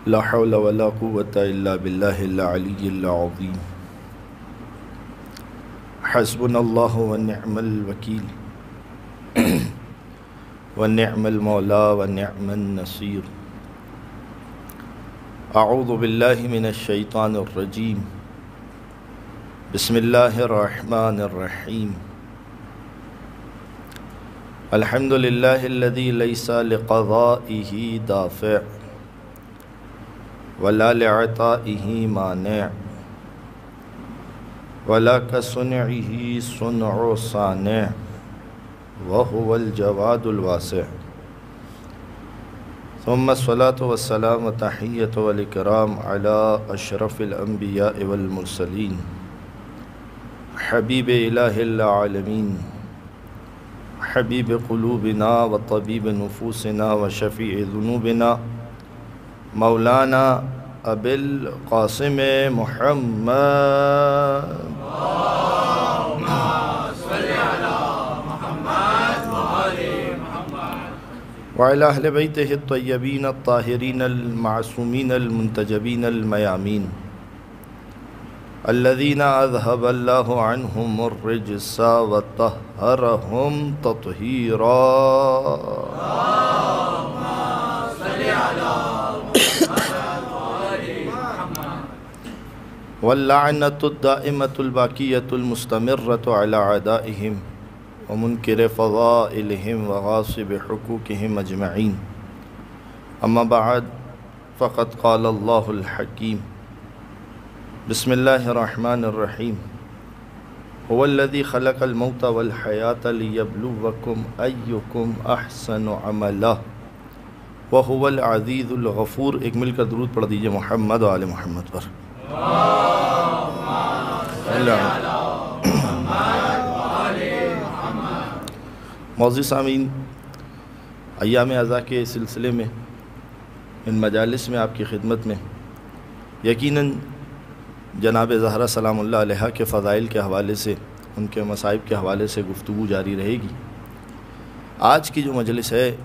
لا حول ولا قوة إلا بالله العلي العظيم حسبنا الله ونعم الوكيل ونعم المولى ونعم النصير أعوذ بالله من الشيطان الرجيم بسم الله الرحمن الرحيم الحمد لله الذي ليس لقضائه دافع ولا لعطائه مانع ولا كصنعه صنع صانع وهو الجواد الواسع ثم الصلاة والسلام والتحية والإكرام على أشرف الأنبياء والمرسلين حبيب إله العالمين حبيب قلوبنا وطبيب نفوسنا وشفيع ذنوبنا مولانا أبي القاسم محمد اللهم صل على محمد وآل محمد وعلى أهل بيته الطيبين الطاهرين المعصومين المنتجبين الميامين الذين أذهب الله عنهم الرجس وطهرهم تطهيرا اللهم صل على محمد وآل محمد واللعنة الدائمة الباقية المستمرة على أعدائهم ومنكر فضائلهم وغاصب حقوقهم أجمعين أما بعد فقد قال الله الحكيم بسم الله الرحمن الرحيم هو الذي خلق الموت والحياة ليبلوكم أيكم أحسن عملا وهو العزيز الغفور. ایک مل کر درود پڑھ دیجئے محمد و آل محمد پر. معزز سامعین، ایام عزا کے سلسلے میں ان مجالس میں آپ کی خدمت میں یقیناً جناب زہرا سلام اللہ علیہا کے فضائل کے حوالے سے، ان کے مصائب کے حوالے سے گفتگو جاری رہے گی. آج کی جو مجلس ہے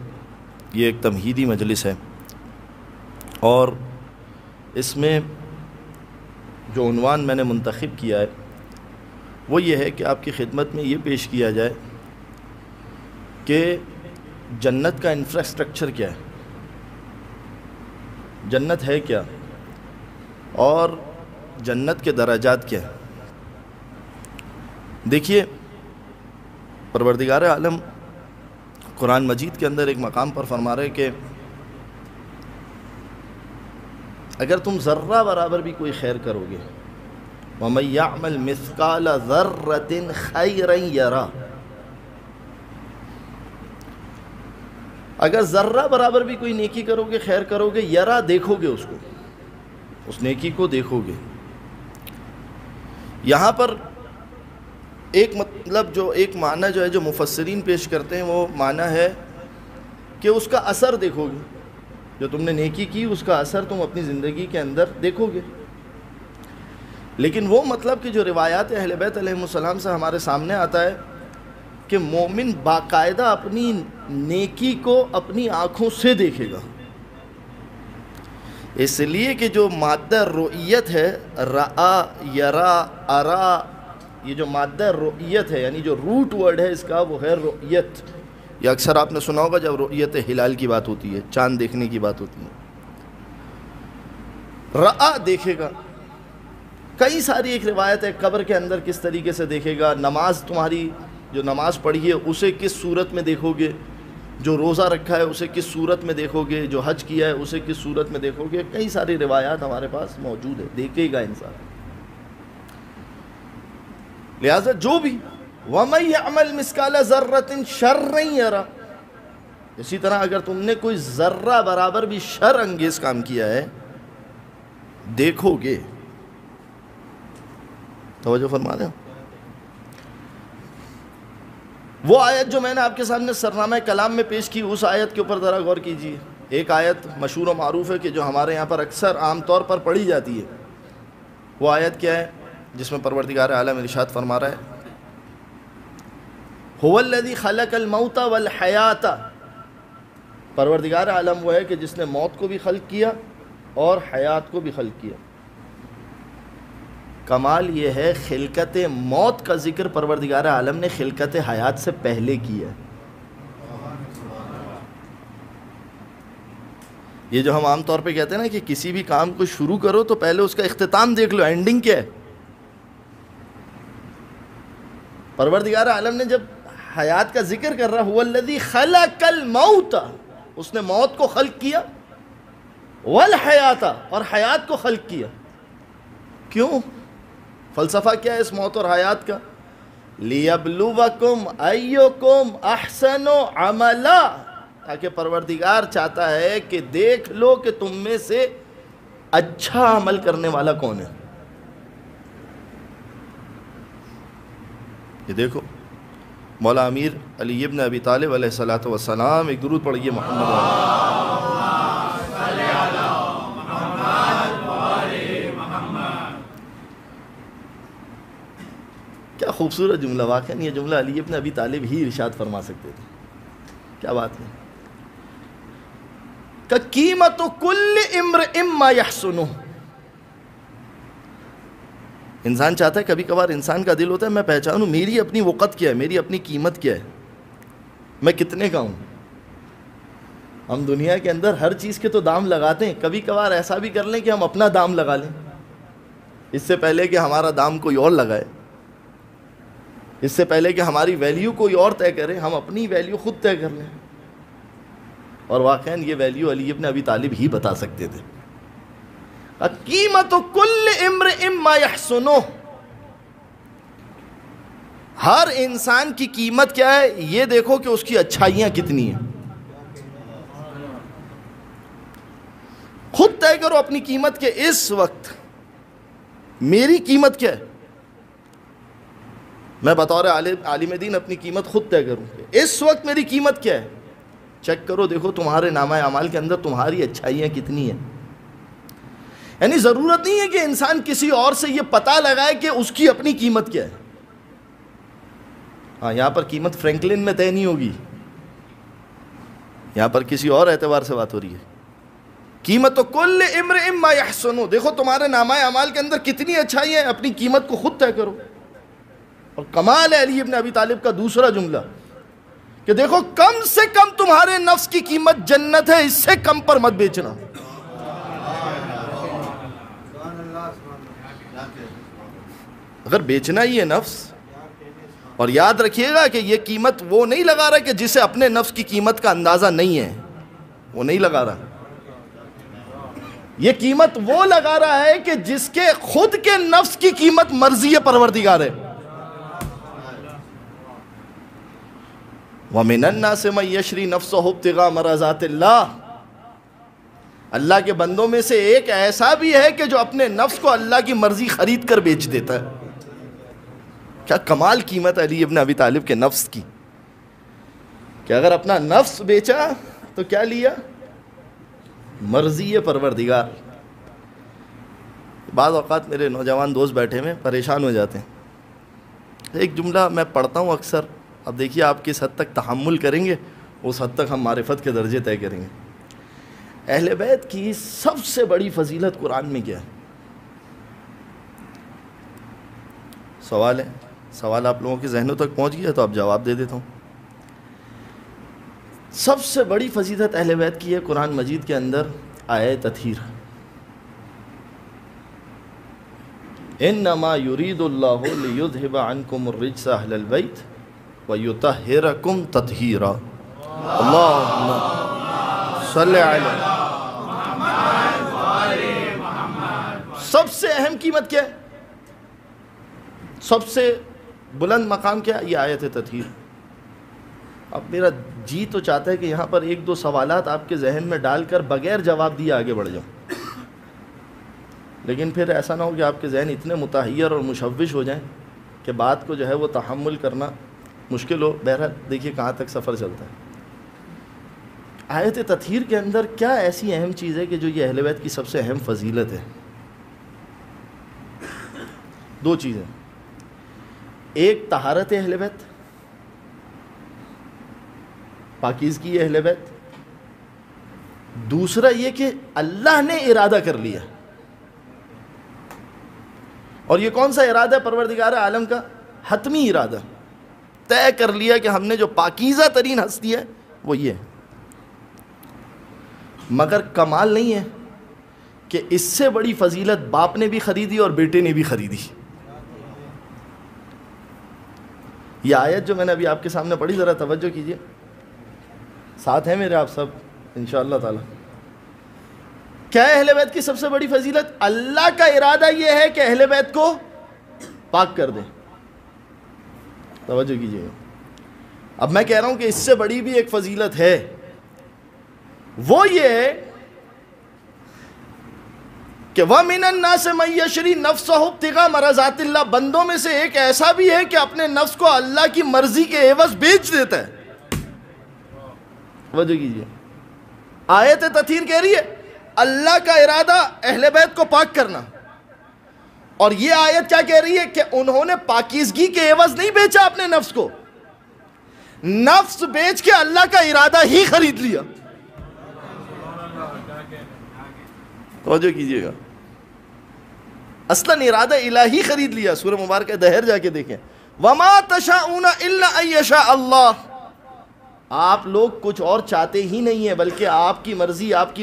یہ ایک تمہیدی مجلس ہے، اور اس میں جو عنوان میں نے منتخب کیا ہے وہ یہ ہے کہ آپ کی خدمت میں یہ پیش کیا جائے کہ جنت کا انفراسٹرکچر کیا ہے، جنت ہے کیا، اور جنت کے درجات کیا ہیں. دیکھیے، پروردگار عالم قرآن مجید کے اندر ایک مقام پر فرما رہے کہ اگر تم ذرہ برابر بھی کوئی خیر کرو گے وَمَن يَعْمَلْ مِثْقَالَ ذَرَّةٍ خَيْرًا يَرَى، اگر ذرہ برابر بھی کوئی نیکی کرو گے، خیر کرو گے، یرا دیکھو گے، اس کو، اس نیکی کو دیکھو گے. یہاں پر ایک مطلب جو ایک معنی جو ہے جو مفسرین پیش کرتے ہیں وہ معنی ہے کہ اس کا اثر دیکھو گے، جو تم نے نیکی کی اس کا اثر تم اپنی زندگی کے اندر دیکھو گے. لیکن وہ مطلب کہ جو روایات اہل بیت علیہ السلام سے ہمارے سامنے آتا ہے کہ مومن باقاعدہ اپنی نیکی کو اپنی آنکھوں سے دیکھے گا، اس لیے کہ جو مادہ رؤیت ہے، رآ، یرا، ارا، یہ جو مادہ رؤیت ہے، یعنی جو روٹ ورڈ ہے اس کا وہ ہے رؤیت. یہ اکثر آپ نے سنا ہوگا جب رؤیت ہلال کی بات ہوتی ہے، چاند دیکھنے کی بات ہوتی ہے. رآ دیکھے گا. کئی ساری ایک روایت ہے قبر کے اندر کس طریقے سے دیکھے گا، نماز تمہاری جو نماز پڑھی ہے اسے کس صورت میں دیکھو گے، جو روزہ رکھا ہے اسے کس صورت میں دیکھو گے، جو حج کیا ہے اسے کس صورت میں دیکھو گے. کئی ساری روایات ہمارے پاس موجود ہے، دیکھے گا انسان. لہذا جو بھی وَمَن يَعْمَلْ مِثْقَالَ ذَرَّةٍ شَرًّا يَرَى، اسی طرح اگر تم نے کوئی ذرہ برابر بھی شر انگیز کام کیا ہے دیکھو گے. توجہ فرما رہے ہو؟ وہ آیت جو میں نے آپ کے سامنے سرنامہ کلام میں پیش کی، اس آیت کے اوپر ذرا غور کیجیے. ایک آیت مشہور و معروف ہے کہ جو ہمارے یہاں پر اکثر عام طور پر پڑھی جاتی ہے. وہ آیت کیا ہے جس میں پروردگار عالم ارشاد فرما رہا ہے هو الذی خلق الموت والحیات، پروردگار عالم وہ ہے کہ جس نے موت کو بھی خلق کیا اور حیات کو بھی خلق کیا۔ کمال یہ ہے خلقت موت کا ذکر پروردگار عالم نے خلقت حیات سے پہلے کیا ہے۔ یہ جو ہم عام طور پہ کہتے ہیں نا کہ کسی بھی کام کو شروع کرو تو پہلے اس کا اختتام دیکھ لو، اینڈنگ کیا ہے۔ پروردگار عالم نے جب حیات کا ذکر کر رہا هو الذی خلق الموت، اس نے موت کو خلق کیا، والحیات، اور حیات کو خلق کیا۔ کیوں؟ فلسفہ کیا ہے اس موت اور حیات کا؟ لیبلوکم ایکم احسن عملا، تاکہ پروردگار چاہتا ہے کہ دیکھ لو کہ تم میں سے اچھا عمل کرنے والا کون ہے۔ یہ دیکھو مولا امیر علی ابن ابی طالب علیہ الصلوۃ والسلام، ایک درود پڑھیے محمد کیا خوبصورت جملہ، واقعا یہ جملہ علی ابن ابی طالب ہی ارشاد فرما سکتے تھے۔ کیا بات ہے، قیمت کل امرئ ما یحسنہ۔ انسان چاہتا ہے، کبھی کبھار انسان کا دل ہوتا ہے میں پہچانوں میری اپنی وقت کیا ہے، میری اپنی قیمت کیا ہے، میں کتنے کا ہوں۔ ہم دنیا کے اندر ہر چیز کے تو دام لگاتے ہیں، کبھی کبھار ایسا بھی کر لیں کہ ہم اپنا دام لگا لیں، اس سے پہلے کہ ہمارا دام کوئی اور لگائے، اس سے پہلے کہ ہماری ویلیو کوئی اور طے کرے، ہم اپنی ویلیو خود طے کر لیں۔ اور واقعاً یہ ویلیو علی ابن ابی طالب ہی بتا سکتے تھے۔ قیمت کل امرئ ما یحسنہ، ہر انسان کی قیمت کیا ہے یہ دیکھو کہ اس کی اچھائیاں کتنی ہیں، خود طے کرو اپنی قیمت کے۔ اس وقت میری قیمت کیا ہے، میں بطور عالم دین اپنی قیمت خود طے کروں کہ اس وقت میری قیمت کیا ہے۔ چیک کرو، دیکھو تمہارے نامہ اعمال کے اندر تمہاری اچھائیاں کتنی ہیں۔ یعنی ضرورت نہیں ہے کہ انسان کسی اور سے یہ پتہ لگائے کہ اس کی اپنی قیمت کیا ہے۔ ہاں، یہاں پر قیمت فرینکلن میں طے نہیں ہوگی، یہاں پر کسی اور اعتبار سے بات ہو رہی ہے۔ قیمت کل امرئ ما یحسنہ، دیکھو تمہارے نامہ اعمال کے اندر کتنی اچھائیاں ہیں، اپنی قیمت کو خود طے کرو۔ اور کمال ہے علی ابن ابی طالب کا دوسرا جملہ کہ دیکھو کم سے کم تمہارے نفس کی قیمت جنت ہے، اس سے کم پر مت بیچنا۔ اگر بیچنا ہی ہے نفس، اور یاد رکھیے گا کہ یہ قیمت وہ نہیں لگا رہا کہ جسے اپنے نفس کی قیمت کا اندازہ نہیں ہے، وہ نہیں لگا رہا، یہ قیمت وہ لگا رہا ہے کہ جس کے خود کے نفس کی قیمت مرضی پروردگار ہے۔ وَمِنَ النَّاسِ مَن يَشْرِي نَفْسَهُ ابْتِغَاءَ مَرْضَاتِ اللَّهِ، اللہ کے بندوں میں سے ایک ایسا بھی ہے کہ جو اپنے نفس کو اللہ کی مرضی خرید کر بیچ دیتا ہے۔ کیا کمال قیمت علی ابن ابی طالب کے نفس کی، کہ اگر اپنا نفس بیچا تو کیا لیا؟ مرضی پروردگار۔ بعض اوقات میرے نوجوان دوست بیٹھے ہوئے پریشان ہو جاتے ہیں، ایک جملہ میں پڑھتا ہوں اکثر، اب دیکھیے آپ کس حد تک تحمل کریں گے، اس حد تک ہم معرفت کے درجے طے کریں گے۔ اہل بیت کی سب سے بڑی فضیلت قرآن میں کیا ہے؟ سوال ہے، سوال آپ لوگوں کے ذہنوں تک پہنچ گیا تو اب جواب دے دیتا ہوں۔ سب سے بڑی فضیلت اہل بیت کی ہے قرآن مجید کے اندر آیت تطہیر۔ انما یرید اللہ لیذھب عنکم الرجس اہل البیت ویطہرکم تطہیرا۔ اللہم صلی علی سب سے اہم قیمت کیا ہے، سب سے بلند مقام کیا ہے؟ یہ آیت تطہیر۔ اب میرا جی تو چاہتا ہے کہ یہاں پر ایک دو سوالات آپ کے ذہن میں ڈال کر بغیر جواب دیے آگے بڑھ جاؤں، لیکن پھر ایسا نہ ہو کہ آپ کے ذہن اتنے متحیر اور مشوش ہو جائیں کہ بات کو جو ہے وہ تحمل کرنا مشکل ہو۔ بہرحال دیکھیے کہاں تک سفر چلتا ہے۔ آیت تطہیر کے اندر کیا ایسی اہم چیز ہے کہ جو یہ اہل بیت کی سب سے اہم فضیلت ہے؟ دو چیزیں، ایک طہارت اہل بیت، پاکیزگی اہل بیت، دوسرا یہ کہ اللہ نے ارادہ کر لیا، اور یہ کون سا ارادہ ہے پروردگار عالم کا؟ حتمی ارادہ، طے کر لیا کہ ہم نے جو پاکیزہ ترین ہستی ہے وہ یہ ہے۔ مگر کمال نہیں ہے کہ اس سے بڑی فضیلت باپ نے بھی خریدی اور بیٹے نے بھی خریدی۔ یہ آیت جو میں نے ابھی آپ کے سامنے پڑھی، ذرا توجہ کیجئے، ساتھ ہیں میرے آپ سب انشاءاللہ تعالی۔ کیا ہے اہل بیت کی سب سے بڑی فضیلت؟ اللہ کا ارادہ یہ ہے کہ اہل بیت کو پاک کر دیں۔ توجہ کیجئے، اب میں کہہ رہا ہوں کہ اس سے بڑی بھی ایک فضیلت ہے، وہ یہ ہے کہ وَمِنَ النَّاسِ مَن يَشْرِي نَفْسَهُ ابْتِغَاءَ مَرْضَاتِ اللَّهِ، بندوں میں سے ایک ایسا بھی ہے کہ اپنے نفس کو اللہ کی مرضی کے عوض بیچ دیتا ہے۔ توجہ کیجئے، آیت تطہیر کہہ رہی ہے اللہ کا ارادہ اہل بیت کو پاک کرنا، اور یہ آیت کیا کہہ رہی ہے کہ انہوں نے پاکیزگی کے عوض نہیں بیچا اپنے نفس کو، نفس بیچ کے اللہ کا ارادہ ہی خرید لیا۔ توجہ کیجئے گا، اصلاً ارادہ الہی خرید لیا۔ سورہ مبارکہ دہر جا کے دیکھیں، وَمَا تَشَاءُونَ إِلَّا أَن يَشَاءَ اللَّهُ، آپ لوگ کچھ اور چاہتے ہی نہیں ہیں بلکہ آپ کی مرضی، آپ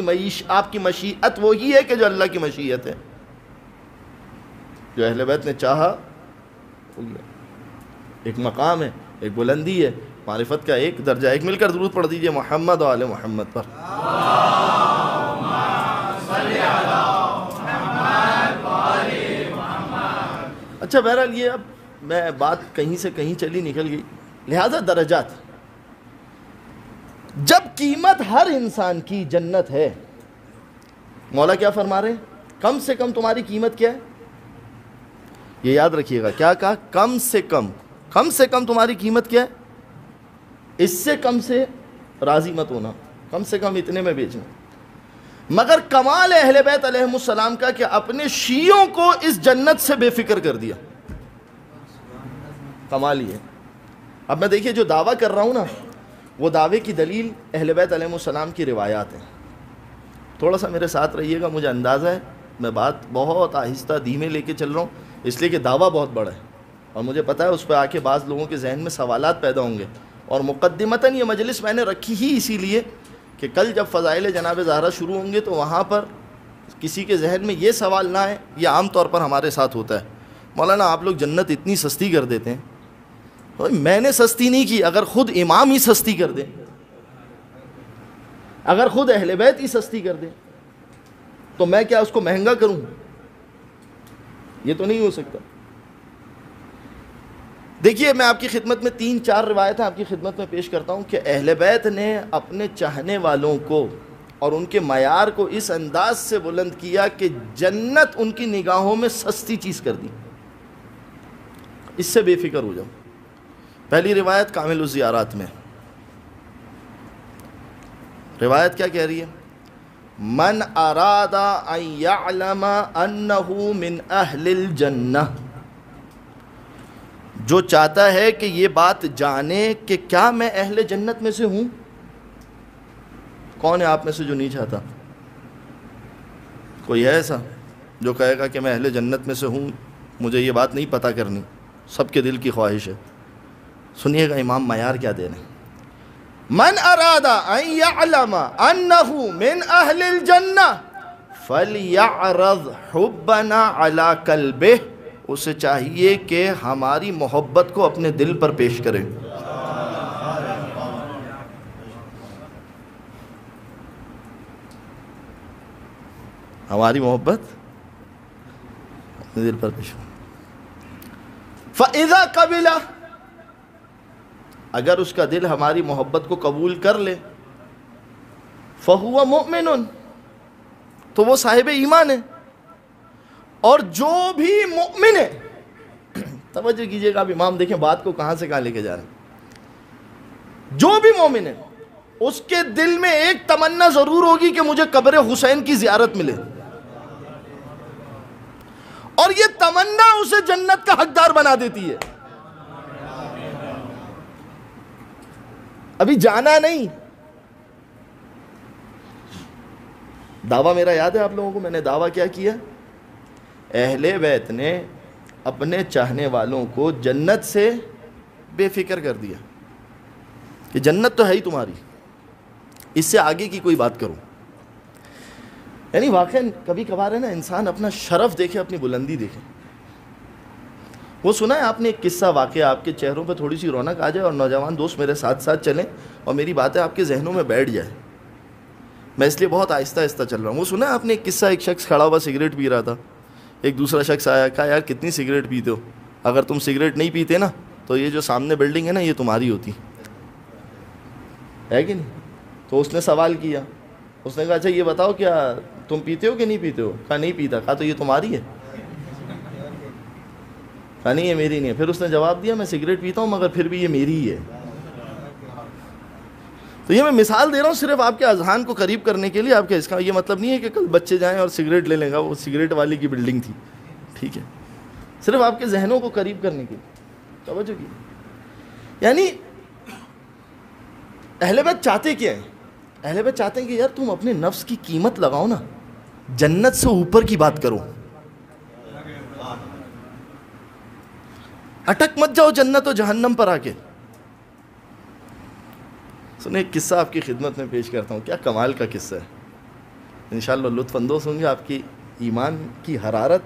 کی مشیت وہی ہے کہ جو اللہ کی مشیت ہے۔ جو اہل بیت نے چاہا، ایک مقام ہے، ایک بلندی ہے، معرفت کا ایک درجہ۔ ایک مل کر درود پڑھ دیجئے محمد و آل محمد پر۔ اچھا بہرحال یہ اب میں بات کہیں سے کہیں چلی نکل گئی، لہذا درجات۔ جب قیمت ہر انسان کی جنت ہے، مولا کیا فرما رہے ہیں؟ کم سے کم تمہاری قیمت کیا ہے؟ یہ یاد رکھیے گا، کیا کہا؟ کم سے کم تمہاری قیمت کیا ہے؟ اس سے کم سے راضی مت ہونا، کم سے کم اتنے میں بیچنا۔ مگر کمال اہل بیت علیہ السلام کا کہ اپنے شیعوں کو اس جنت سے بے فکر کر دیا، کمال ہی ہے۔ اب میں دیکھیے جو دعویٰ کر رہا ہوں نا، وہ دعوے کی دلیل اہل بیت علیہ السلام کی روایات ہیں۔ تھوڑا سا میرے ساتھ رہیے گا، مجھے اندازہ ہے میں بات بہت آہستہ دھیمے لے کے چل رہا ہوں، اس لیے کہ دعویٰ بہت بڑا ہے، اور مجھے پتہ ہے اس پہ آ کے بعض لوگوں کے ذہن میں سوالات پیدا ہوں گے، اور مقدمتاً یہ مجلس میں نے رکھی ہی اسی لیے کہ کل جب فضائل جناب زہرا شروع ہوں گے تو وہاں پر کسی کے ذہن میں یہ سوال نہ آئے۔ یہ عام طور پر ہمارے ساتھ ہوتا ہے، مولانا آپ لوگ جنت اتنی سستی کر دیتے ہیں۔ میں نے سستی نہیں کی، اگر خود امام ہی سستی کر دے، اگر خود اہل بیت ہی سستی کر دے تو میں کیا اس کو مہنگا کروں؟ یہ تو نہیں ہو سکتا۔ دیکھیے میں آپ کی خدمت میں 3-4 روایتیں آپ کی خدمت میں پیش کرتا ہوں کہ اہل بیت نے اپنے چاہنے والوں کو اور ان کے معیار کو اس انداز سے بلند کیا کہ جنت ان کی نگاہوں میں سستی چیز کر دی۔ اس سے بے فکر ہو جاؤ۔ پہلی روایت کامل الزیارات میں، روایت کیا کہہ رہی ہے؟ من اراد ان یعلم انہ من اہل الجنہ، جو چاہتا ہے کہ یہ بات جانے کہ کیا میں اہل جنت میں سے ہوں۔ کون ہے آپ میں سے جو نہیں چاہتا؟ کوئی ہے ایسا جو کہے گا کہ میں اہل جنت میں سے ہوں، مجھے یہ بات نہیں پتہ کرنی؟ سب کے دل کی خواہش ہے۔ سنیے گا امام معیار کیا دے رہے ہیں۔ من اراد ان یعلم انہ من اہل الجنہ فلیعرض حبنا علی قلبہ، اسے چاہیے کہ ہماری محبت کو اپنے دل پر پیش کرے۔ ہماری محبت اپنے دل پر پیش کرے۔ فَإِذَا قَبِلَ، اگر اس کا دل ہماری محبت کو قبول کر لے، فَهُوَ مُؤْمِنٌ، تو وہ صاحب ایمان ہے۔ اور جو بھی مؤمن ہے، توجہ کیجئے گا، اب امام دیکھیں بات کو کہاں سے کہاں لے کے جا رہے ہیں۔ جو بھی مومن ہے اس کے دل میں ایک تمنا ضرور ہوگی کہ مجھے قبر حسین کی زیارت ملے، اور یہ تمنا اسے جنت کا حقدار بنا دیتی ہے۔ ابھی جانا نہیں، دعویٰ میرا یاد ہے آپ لوگوں کو، میں نے دعویٰ کیا کیا؟ اہل بیت نے اپنے چاہنے والوں کو جنت سے بے فکر کر دیا کہ جنت تو ہے ہی تمہاری، اس سے آگے کی کوئی بات کرو. یعنی واقعاً کبھی کبھار ہے نا انسان اپنا شرف دیکھے، اپنی بلندی دیکھے. وہ سنا ہے آپ نے ایک قصہ واقعہ، آپ کے چہروں پہ تھوڑی سی رونق آ جائے اور نوجوان دوست میرے ساتھ ساتھ چلیں اور میری باتیں آپ کے ذہنوں میں بیٹھ جائے. میں اس لیے بہت آہستہ آہستہ چل رہا ہوں. وہ سنا ہے آپ نے ایک قصہ، ایک شخص کھڑا ہوا سگریٹ پی رہا تھا، ایک دوسرا شخص آیا، کہا یار کتنی سگریٹ پیتے ہو، اگر تم سگریٹ نہیں پیتے نا تو یہ جو سامنے بلڈنگ ہے نا یہ تمہاری ہوتی ہے کہ نہیں. تو اس نے سوال کیا، اس نے کہا اچھا یہ بتاؤ کیا تم پیتے ہو کہ نہیں پیتے ہو؟ کہا نہیں پیتا. کہا تو یہ تمہاری ہے؟ کہا نہیں یہ میری نہیں ہے. پھر اس نے جواب دیا میں سگریٹ پیتا ہوں مگر پھر بھی یہ میری ہی ہے. تو یہ میں مثال دے رہا ہوں صرف آپ کے اذہان کو قریب کرنے کے لیے. آپ کے اس کا یہ مطلب نہیں ہے کہ کل بچے جائیں اور سگریٹ لے لیں گا، وہ سگریٹ والی کی بلڈنگ تھی، ٹھیک ہے، صرف آپ کے ذہنوں کو قریب کرنے کے لیے. توجہ کی. یعنی اہل بیت چاہتے کیا ہیں؟ اہل بیت چاہتے ہیں کہ یار تم اپنے نفس کی قیمت لگاؤ نا، جنت سے اوپر کی بات کرو، اٹک مت جاؤ جنت و جہنم پر آ کے. سنیں ایک قصہ آپ کی خدمت میں پیش کرتا ہوں، کیا کمال کا قصہ ہے. انشاءاللہ لطف اندوز ہوں گے، آپ کی ایمان کی حرارت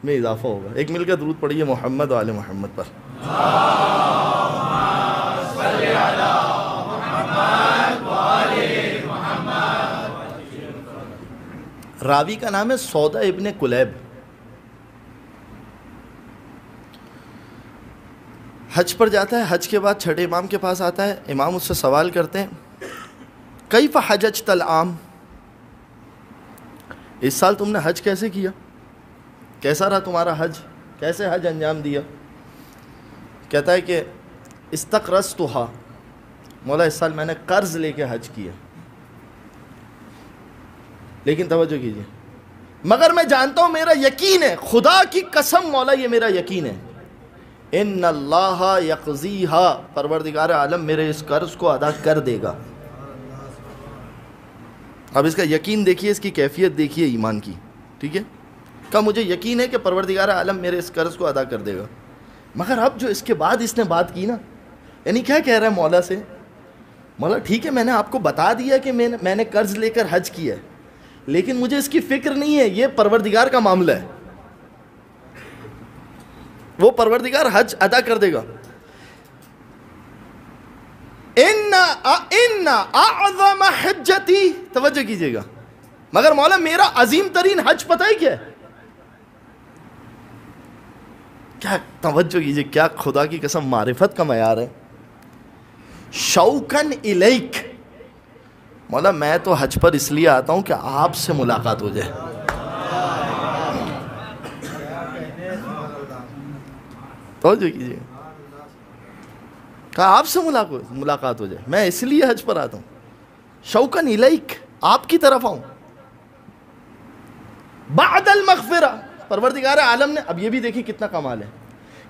میں اضافہ ہوگا. ایک مل کر درود پڑھیے محمد و آل محمد پر. راوی کا نام ہے سودا ابن کلیب. حج پر جاتا ہے، حج کے بعد چھٹے امام کے پاس آتا ہے. امام اس سے سوال کرتے ہیں کیف حججت العام، اس سال تم نے حج کیسے کیا، کیسا رہا تمہارا حج، کیسے حج انجام دیا؟ کہتا ہے کہ استقرضتها، مولا اس سال میں نے قرض لے کے حج کیا. لیکن توجہ کیجئے، مگر میں جانتا ہوں، میرا یقین ہے، خدا کی قسم مولا یہ میرا یقین ہے، ان اللہ یقضیہا، پروردگار عالم میرے اس قرض کو ادا کر دے گا. اب اس کا یقین دیکھیے، اس کی کیفیت دیکھیے ایمان کی، ٹھیک ہے. کہ مجھے یقین ہے کہ پروردگار عالم میرے اس قرض کو ادا کر دے گا. مگر اب جو اس کے بعد اس نے بات کی نا، یعنی کیا کہہ رہا ہے مولا سے، مولا ٹھیک ہے میں نے آپ کو بتا دیا کہ میں نے قرض لے کر حج کیا ہے، لیکن مجھے اس کی فکر نہیں ہے، یہ پروردگار کا معاملہ ہے، وہ پروردگار حج ادا کر دے گا. ان اعظم حجتی، توجہ کیجئے گا، مگر مولا میرا عظیم ترین حج پتہ ہے کیا ہے؟ کیا توجہ کیجئے، کیا خدا کی قسم معرفت کا معیار ہے. شوقاً الیک، مولا میں تو حج پر اس لیے آتا ہوں کہ آپ سے ملاقات ہو جائے. توجہ کیجئے، کہا آپ سے ملاقات ہو جائے، میں اس لیے حج پر آتا ہوں. شوقاً الیک، آپ کی طرف آؤں. بعد المغفرہ، پروردگار عالم نے، اب یہ بھی دیکھیں کتنا کمال ہے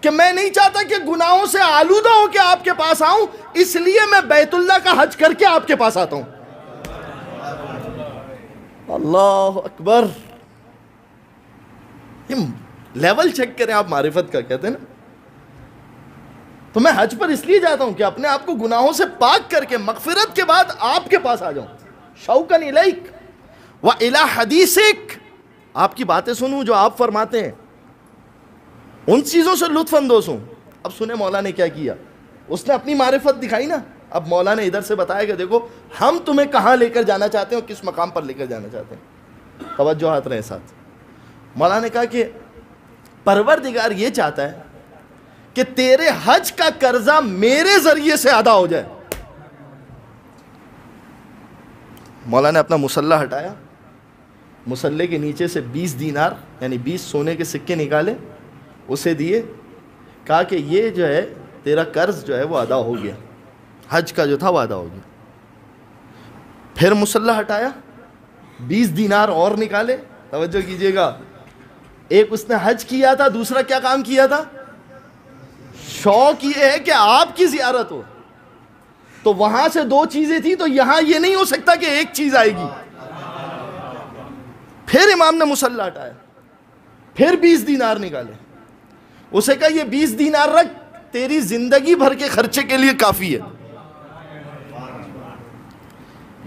کہ میں نہیں چاہتا کہ گناہوں سے آلودہ ہو کے آپ کے پاس آؤں، اس لیے میں بیت اللہ کا حج کر کے آپ کے پاس آتا ہوں. اللہ اکبر. لیول چیک کریں آپ معرفت کا، کہتے ہیں نا. تو میں حج پر اس لیے جاتا ہوں کہ اپنے آپ کو گناہوں سے پاک کر کے مغفرت کے بعد آپ کے پاس آ جاؤں. شوقاً الیک وإلی حدیثک، آپ کی باتیں سنوں جو آپ فرماتے ہیں، ان چیزوں سے لطف اندوز ہوں. اب سنیں مولا نے کیا کیا، اس نے اپنی معرفت دکھائی نا. اب مولا نے ادھر سے بتایا کہ دیکھو ہم تمہیں کہاں لے کر جانا چاہتے ہیں اور کس مقام پر لے کر جانا چاہتے ہیں. توجہات رہے ساتھ. مولا نے کہا کہ پروردگار یہ چاہتا ہے کہ تیرے حج کا قرضہ میرے ذریعے سے ادا ہو جائے. مولا نے اپنا مسلح ہٹایا، مسلح کے نیچے سے 20 دینار یعنی 20 سونے کے سکے نکالے، اسے دیے، کہا کہ یہ جو ہے تیرا قرض جو ہے وہ ادا ہو گیا، حج کا جو تھا وہ ادا ہو گیا. پھر مسلح ہٹایا، 20 دینار اور نکالے. توجہ کیجئے گا، ایک اس نے حج کیا تھا، دوسرا کیا کام کیا تھا؟ شوق یہ ہے کہ آپ کی زیارت ہو. تو وہاں سے 2 چیزیں تھی، تو یہاں یہ نہیں ہو سکتا کہ ایک چیز آئے گی. پھر امام نے مصلی ہٹایا، پھر 20 دینار نکالے، اسے کہا یہ 20 دینار رکھ، تیری زندگی بھر کے خرچے کے لیے کافی ہے،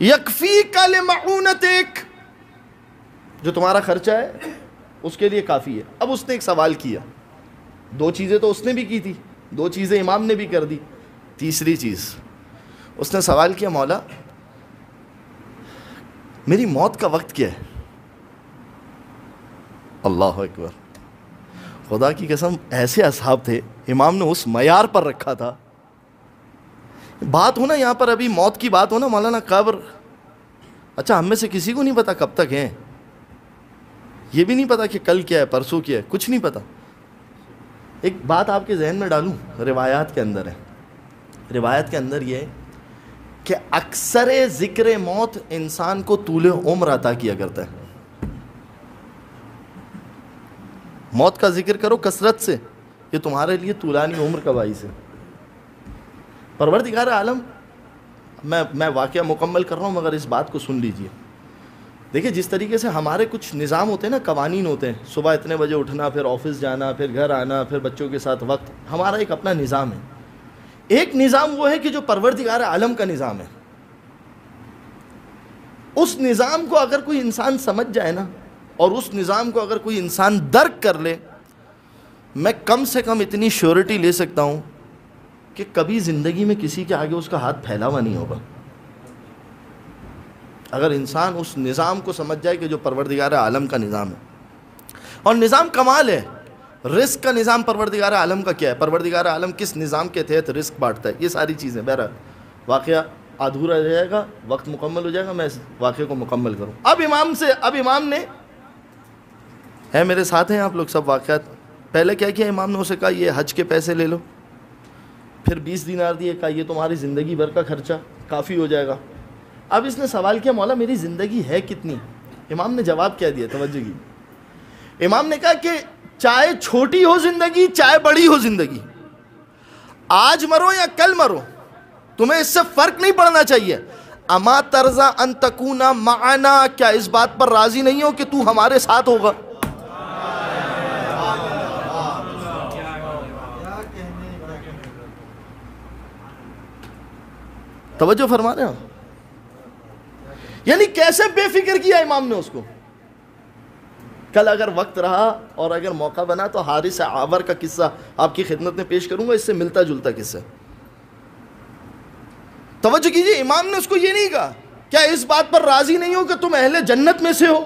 یکفیک لمعونتک، جو تمہارا خرچہ ہے اس کے لیے کافی ہے۔ اب اس نے ایک سوال کیا، 2 چیزیں تو اس نے بھی کی تھی، 2 چیزیں امام نے بھی کر دی، تیسری چیز اس نے سوال کیا، مولا میری موت کا وقت کیا ہے؟ اللہ اکبر، خدا کی قسم ایسے اصحاب تھے، امام نے اس معیار پر رکھا تھا۔ بات ہو نا یہاں پر ابھی موت کی بات ہو نا، مولانا قبر، اچھا ہم میں سے کسی کو نہیں پتا کب تک ہیں، یہ بھی نہیں پتا کہ کل کیا ہے، پرسوں کیا ہے، کچھ نہیں پتا۔ ایک بات آپ کے ذہن میں ڈالوں، روایات کے اندر ہے، روایت کے اندر یہ ہے کہ اکثر ذکر موت انسان کو طول عمر عطا کیا کرتا ہے۔ موت کا ذکر کرو کثرت سے، یہ تمہارے لیے طولانی عمر کا باعث ہے۔ پروردگار عالم، میں واقعہ مکمل کر رہا ہوں مگر اس بات کو سن لیجئے۔ دیکھیں جس طریقے سے ہمارے کچھ نظام ہوتے ہیں نا، قوانین ہوتے ہیں، صبح اتنے بجے اٹھنا، پھر آفس جانا، پھر گھر آنا، پھر بچوں کے ساتھ وقت، ہمارا ایک اپنا نظام ہے۔ ایک نظام وہ ہے کہ جو پروردگار عالم کا نظام ہے، اس نظام کو اگر کوئی انسان سمجھ جائے نا، اور اس نظام کو اگر کوئی انسان درک کر لے، میں کم سے کم اتنی شیورٹی لے سکتا ہوں کہ کبھی زندگی میں کسی کے آگے اس کا ہاتھ پھیلا ہوا نہیں ہوگا۔ اگر انسان اس نظام کو سمجھ جائے کہ جو پروردگار عالم کا نظام ہے، اور نظام کمال ہے۔ رزق کا نظام پروردگار عالم کا کیا ہے، پروردگار عالم کس نظام کے تحت رزق بانٹتا ہے، یہ ساری چیزیں۔ بہرحال واقعہ ادھورا رہ جائے گا، وقت مکمل ہو جائے گا، میں اس واقعے کو مکمل کروں۔ اب امام نے، ہے میرے ساتھ ہیں آپ لوگ سب واقعات، پہلے کیا کیا امام نے اسے کہا یہ حج کے پیسے لے لو، پھر 20 دینار دیے، کہا یہ تمہاری زندگی بھر کا خرچہ کافی ہو جائے گا۔ اب اس نے سوال کیا، مولا میری زندگی ہے کتنی؟ امام نے جواب کیا دیا، توجہ کی، امام نے کہا کہ چاہے چھوٹی ہو زندگی چاہے بڑی ہو زندگی، آج مرو یا کل مرو، تمہیں اس سے فرق نہیں پڑنا چاہیے۔ اما ترضا ان تکون معنا، کیا اس بات پر راضی نہیں ہو کہ تو ہمارے ساتھ ہوگا؟ توجہ فرما رہے ہیں؟ یعنی کیسے بے فکر کیا امام نے اس کو۔ کل اگر وقت رہا اور اگر موقع بنا تو حارث عاور کا قصہ آپ کی خدمت میں پیش کروں گا، اس سے ملتا جلتا قصہ۔ توجہ کیجئے، امام نے اس کو یہ نہیں کہا کیا اس بات پر راضی نہیں ہو کہ تم اہل جنت میں سے ہو،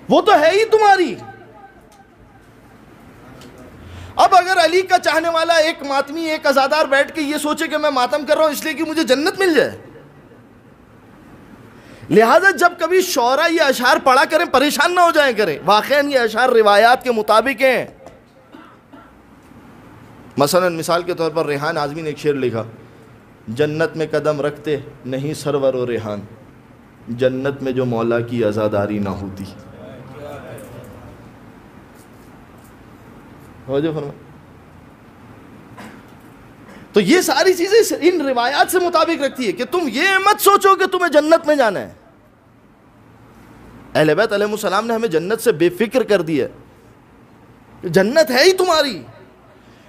وہ تو ہے ہی تمہاری۔ اب اگر علی کا چاہنے والا ایک ماتمی، ایک عزادار بیٹھ کے یہ سوچے کہ میں ماتم کر رہا ہوں اس لیے کہ مجھے جنت مل جائے، لہذا جب کبھی شعراء یہ اشعار پڑھا کریں پریشان نہ ہو جائیں کریں، واقعاً یہ اشعار روایات کے مطابق ہیں۔ مثلا مثال کے طور پر ریحان اعظمی نے ایک شعر لکھا، جنت میں قدم رکھتے نہیں سرور و ریحان، جنت میں جو مولا کی عزاداری نہ ہوتی۔ تو یہ ساری چیزیں ان روایات سے مطابق رکھتی ہے کہ تم یہ مت سوچو کہ تمہیں جنت میں جانا ہے۔ اہل بیت علیہ السلام نے ہمیں جنت سے بے فکر کر دی ہے، جنت ہے ہی تمہاری۔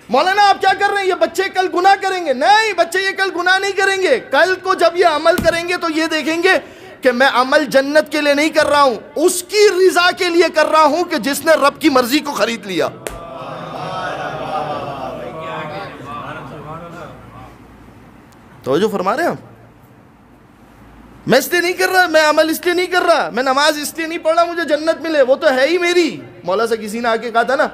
مولانا آپ کیا کر رہے ہیں، یہ بچے کل گناہ کریں گے؟ نہیں، بچے یہ کل گناہ نہیں کریں گے، کل کو جب یہ عمل کریں گے تو یہ دیکھیں گے کہ میں عمل جنت کے لیے نہیں کر رہا ہوں، اس کی رضا کے لیے کر رہا ہوں کہ جس نے رب کی مرضی کو خرید لیا۔ توجہ فرما رہے ہیں ہم؟ میں اس لیے نہیں کر رہا، میں عمل اس لیے نہیں کر رہا، میں نماز اس لیے نہیں پڑھ رہا مجھے جنت ملے، وہ تو ہے ہی میری۔ مولا سے کسی نے آ کے کہا تھا نا،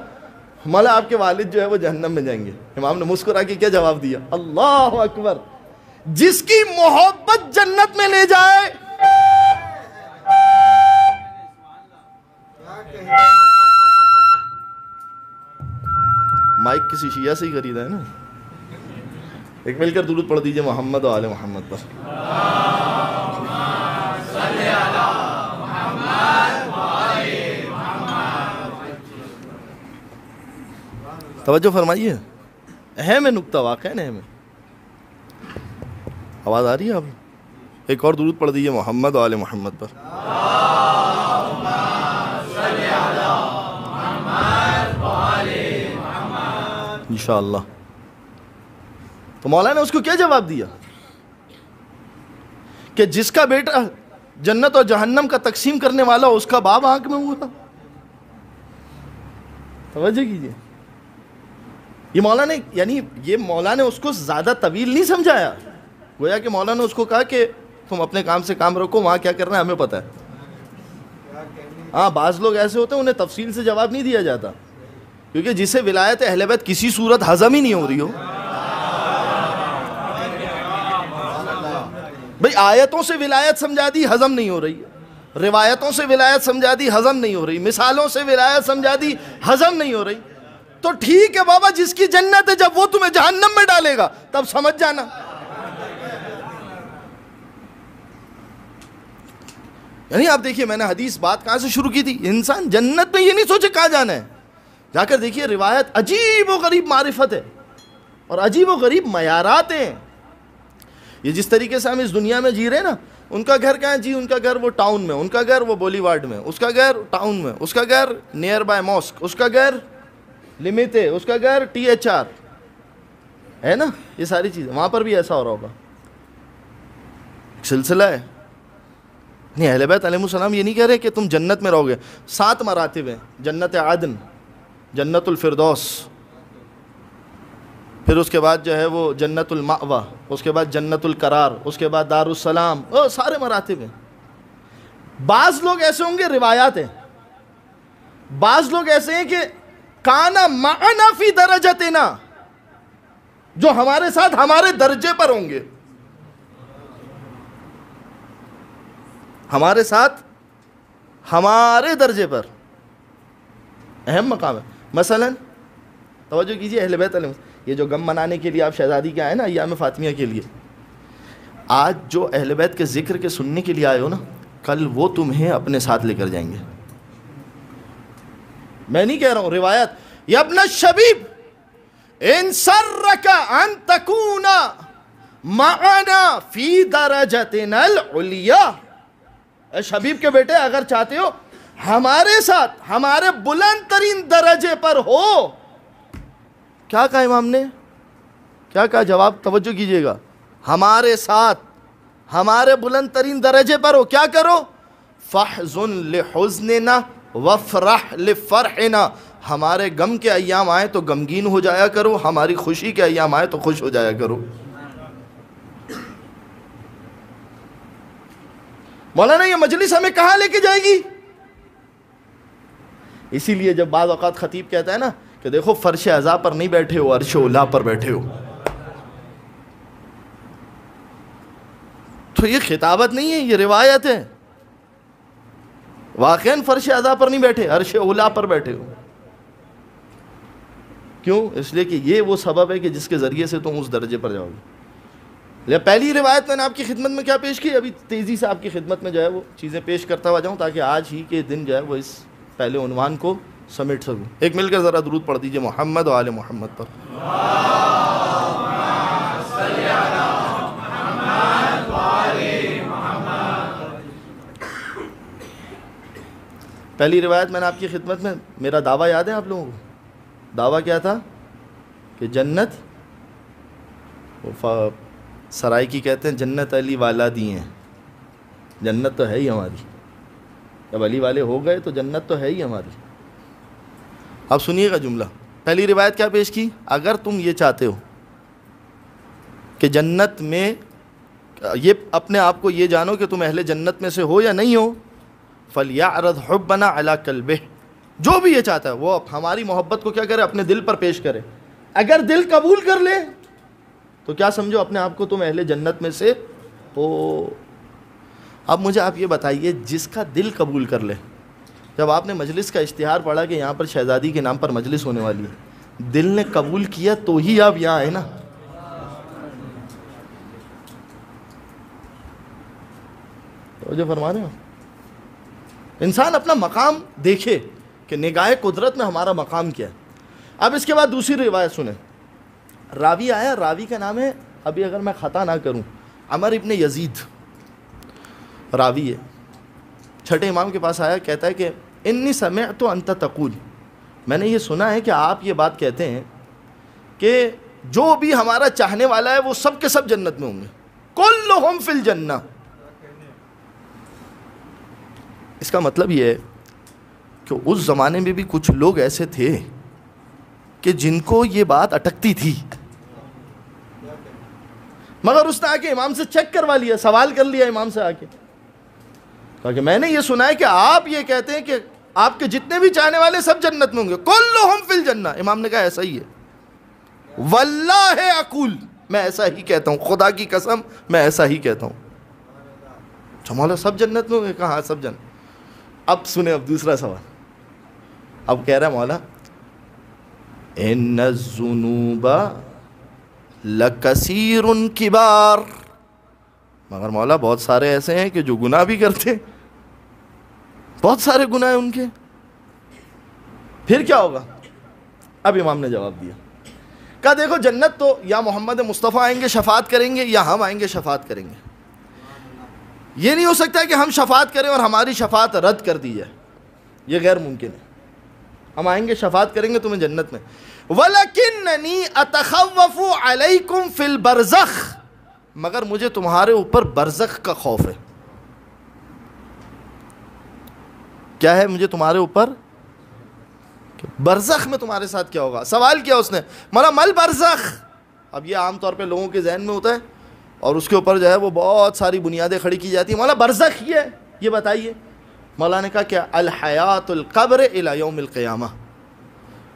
مولا آپ کے والد جو ہے وہ جہنم میں جائیں گے، امام نے مسکرا کے کیا جواب دیا؟ اللہ اکبر، جس کی محبت جنت میں لے جائے۔ مائک کسی شیعہ سے ہی خریدا ہے نا؟ ایک مل کر درود پڑھ دیجئے محمد و آل محمد پر۔ توجہ فرمائیے، اہم ہے نکتہ، واقعہ اہم ہے۔ آواز آ رہی ہے آپ؟ ایک اور درود پڑھ دیجئے محمد و آل محمد پر. انشاءاللہ. تو مولانا نے اس کو کیا جواب دیا کہ جس کا بیٹا جنت اور جہنم کا تقسیم کرنے والا اس کا باپ آنکھ میں ہوا. توجہ کیجیے. یہ مولانا نے یعنی یہ مولانا نے اس کو زیادہ طویل نہیں سمجھایا. گویا کہ مولانا نے اس کو کہا کہ تم اپنے کام سے کام رکھو, وہاں کیا کرنا ہے ہمیں پتہ ہے. ہاں بعض لوگ ایسے ہوتے ہیں انہیں تفصیل سے جواب نہیں دیا جاتا, کیونکہ جسے ولایت اہل بیت کسی صورت ہضم ہی نہیں ہو رہی ہو. بھئی آیتوں سے ولایت سمجھا دی, ہضم نہیں ہو رہی. روایتوں سے ولایت سمجھا دی, ہضم نہیں ہو رہی. مثالوں سے ولایت سمجھا دی, ہضم نہیں ہو رہی. تو ٹھیک ہے بابا, جس کی جنت ہے جب وہ تمہیں جہنم میں ڈالے گا تب سمجھ جانا. یعنی آپ دیکھیے میں نے حدیث بات کہاں سے شروع کی تھی. انسان جنت میں یہ نہیں سوچے کہاں جانا ہے, جا کر دیکھیے روایت عجیب و غریب معرفت ہے اور عجیب و غریب معیارات ہیں. یہ جس طریقے سے ہم اس دنیا میں جی رہے ہیں نا, ان کا گھر کہاں ہے جی, ان کا گھر وہ ٹاؤن میں, ان کا گھر وہ بولی وارڈ میں, اس کا گھر ٹاؤن میں, اس کا گھر نیئر بائی ماسک, اس کا گھر لمٹ ہے, اس کا گھر THR ہے نا. یہ ساری چیزیں وہاں پر بھی ایسا ہو رہا ہوگا. سلسلہ ہے نہیں. اہل بیت علیہ السلام یہ نہیں کہہ رہے کہ تم جنت میں رہو گے. 7 مراتب ہیں. جنت عدن, جنت الفردوس, پھر اس کے بعد جو ہے وہ جنت المأوہ, اس کے بعد جنت القرار, اس کے بعد دار السلام. سارے مراتب ہیں. بعض لوگ ایسے ہوں گے روایات ہیں, بعض لوگ ایسے ہیں کہ کانا معنا فی درجتنا, جو ہمارے ساتھ ہمارے درجے پر ہوں گے, ہمارے ساتھ ہمارے درجے پر. اہم مقام ہے. مثلا توجہ کیجیے اہل بیت علیہ, یہ جو غم منانے کے لیے آپ شہزادی کے آئے نا ایام فاطمیہ کے لیے, آج جو اہل بیت کے ذکر کے سننے کے لیے آئے ہو نا, کل وہ تمہیں اپنے ساتھ لے کر جائیں گے. میں نہیں کہہ رہا ہوں, روایت. یا ابن الشبیب ان سرک ان تکون معنا فی درجتنا العلیاء, اے شبیب کے بیٹے اگر چاہتے ہو ہمارے ساتھ ہمارے بلند ترین درجے پر ہو. کیا کہا امام نے, کیا کہا جواب, توجہ کیجئے گا. ہمارے ساتھ ہمارے بلند ترین درجے پر ہو, کیا کرو, فاحزن لحزننا وافرح لفرحنا, ہمارے غم کے ایام آئے تو غمگین ہو جایا کرو, ہماری خوشی کے ایام آئے تو خوش ہو جایا کرو. مولانا یہ مجلس ہمیں کہاں لے کے جائے گی؟ اسی لیے جب بعض اوقات خطیب کہتا ہے نا کہ دیکھو فرش عزا پر نہیں بیٹھے ہو, عرش اولا پر بیٹھے ہو, تو یہ خطابت نہیں ہے, یہ روایت ہے. واقعاً فرش عزا پر نہیں بیٹھے, عرش اولا پر بیٹھے ہو. کیوں؟ اس لیے کہ یہ وہ سبب ہے کہ جس کے ذریعے سے تم اس درجے پر جاؤ گے. پہلی روایت میں نے آپ کی خدمت میں کیا پیش کی, ابھی تیزی سے آپ کی خدمت میں جو ہے وہ چیزیں پیش کرتا ہوا جاؤں تاکہ آج ہی کے دن جو ہے وہ اس پہلے عنوان کو سمیٹ سکوں. ایک مل کر ذرا درود پڑھ دیجئے محمد و آل محمد پر. پہلی روایت میں نے آپ کی خدمت میں, میرا دعویٰ یاد ہے آپ لوگوں کو؟ دعویٰ کیا تھا کہ جنت سرائکی کہتے ہیں جنت علی والا دی ہیں, جنت تو ہے ہی ہماری. جب علی والے ہو گئے تو جنت تو ہے ہی ہماری. اب سنیے گا جملہ. پہلی روایت کیا پیش کی, اگر تم یہ چاہتے ہو کہ جنت میں یہ اپنے آپ کو یہ جانو کہ تم اہل جنت میں سے ہو یا نہیں ہو, فَلْيَعْرَضْ حُبَّنَا عَلَىٰ قَلْبِهِ, جو بھی یہ چاہتا ہے وہ ہماری محبت کو کیا کرے, اپنے دل پر پیش کرے. اگر دل قبول کر لے تو کیا سمجھو اپنے آپ کو تم اہل جنت میں سے ہو. اب مجھے آپ یہ بتائیے, جس کا دل قبول کر لے, جب آپ نے مجلس کا اشتہار پڑھا کہ یہاں پر شہزادی کے نام پر مجلس ہونے والی ہے, دل نے قبول کیا تو ہی آپ یہاں آئے نا. تو جو فرما رہے ہیں انسان اپنا مقام دیکھے کہ نگاہ قدرت میں ہمارا مقام کیا ہے. اب اس کے بعد دوسری روایت سنیں. راوی آیا, راوی کا نام ہے, ابھی اگر میں خطا نہ کروں, عمر ابن یزید. راوی ہے، چھٹے امام کے پاس آیا، کہتا ہے کہ انی سمعت انت تقول، میں نے یہ سنا ہے کہ آپ یہ بات کہتے ہیں کہ جو بھی ہمارا چاہنے والا ہے وہ سب کے سب جنت میں ہوں گے، کلہم فی الجنہ۔ اس کا مطلب یہ ہے کہ اس زمانے میں بھی کچھ لوگ ایسے تھے کہ جن کو یہ بات اٹکتی تھی، مگر اس نے آ کے امام سے چیک کروا لیا، سوال کر لیا امام سے آ کے، کہا کہ میں نے یہ سنا ہے کہ آپ یہ کہتے ہیں کہ آپ کے جتنے بھی چاہنے والے سب جنت میں ہوں گے، کلہم فی الجنہ۔ امام نے کہا ایسا ہی ہے، واللہ اقول، میں ایسا ہی کہتا ہوں، خدا کی قسم میں ایسا ہی کہتا ہوں۔ اچھا مولا سب جنت میں ہوں گے؟ کہا سب جنت۔ اب سنیں اب دوسرا سوال، اب کہہ رہا ہے مولا ان الذنوب لکثیر کبار، مگر مولا بہت سارے ایسے ہیں کہ جو گناہ بھی کرتے ہیں، بہت سارے گناہ ہیں ان کے، پھر کیا ہوگا؟ اب امام نے جواب دیا، کہا دیکھو جنت تو یا محمد مصطفیٰ آئیں گے شفاعت کریں گے، یا ہم آئیں گے شفاعت کریں گے۔ یہ نہیں ہو سکتا کہ ہم شفاعت کریں اور ہماری شفاعت رد کر دی جائے، یہ غیر ممکن ہے۔ ہم آئیں گے شفاعت کریں گے تمہیں جنت میں، وَلَكِنَّنِي أَتَخَوَّفُ عَلَيْكُمْ فِي الْبَرْزَخِ، مگر مجھے تمہارے اوپر برزخ کا خوف ہے۔ کیا ہے مجھے تمہارے اوپر؟ برزخ میں تمہارے ساتھ کیا ہوگا؟ سوال کیا اس نے، مولا مل برزخ۔ اب یہ عام طور پہ لوگوں کے ذہن میں ہوتا ہے اور اس کے اوپر جو ہے وہ بہت ساری بنیادیں کھڑی کی جاتی ہیں، مولا برزخ یہ بتائیے۔ مولا نے کہا کیا الحیات القبر الی یوم القیامہ،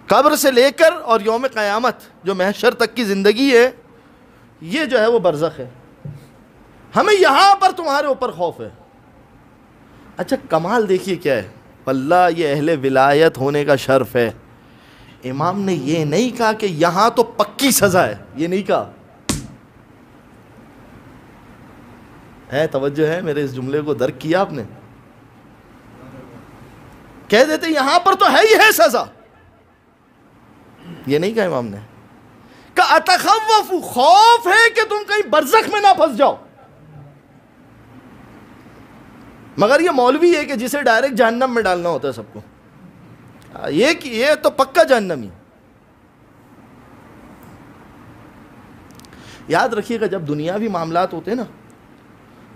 قبر سے لے کر اور یوم قیامت جو محشر تک کی زندگی ہے، یہ جو ہے وہ برزخ ہے، ہمیں یہاں پر تمہارے اوپر خوف ہے۔ اچھا کمال دیکھیے کیا ہے، واللہ یہ اہل ولایت ہونے کا شرف ہے۔ امام نے یہ نہیں کہا کہ یہاں تو پکی سزا ہے، یہ نہیں کہا ہے، توجہ ہے میرے اس جملے کو درک کیا آپ نے؟ کہہ دیتے یہاں پر تو ہے ہی ہے سزا، یہ نہیں کہا امام نے، کہ اتخوف، خوف ہے کہ تم کہیں برزخ میں نہ پھنس جاؤ۔ مگر یہ مولوی ہے کہ جسے ڈائریکٹ جہنم میں ڈالنا ہوتا ہے سب کو، یہ تو پکا جہنمی۔ یاد رکھیے گا جب دنیاوی معاملات ہوتے ہیں نا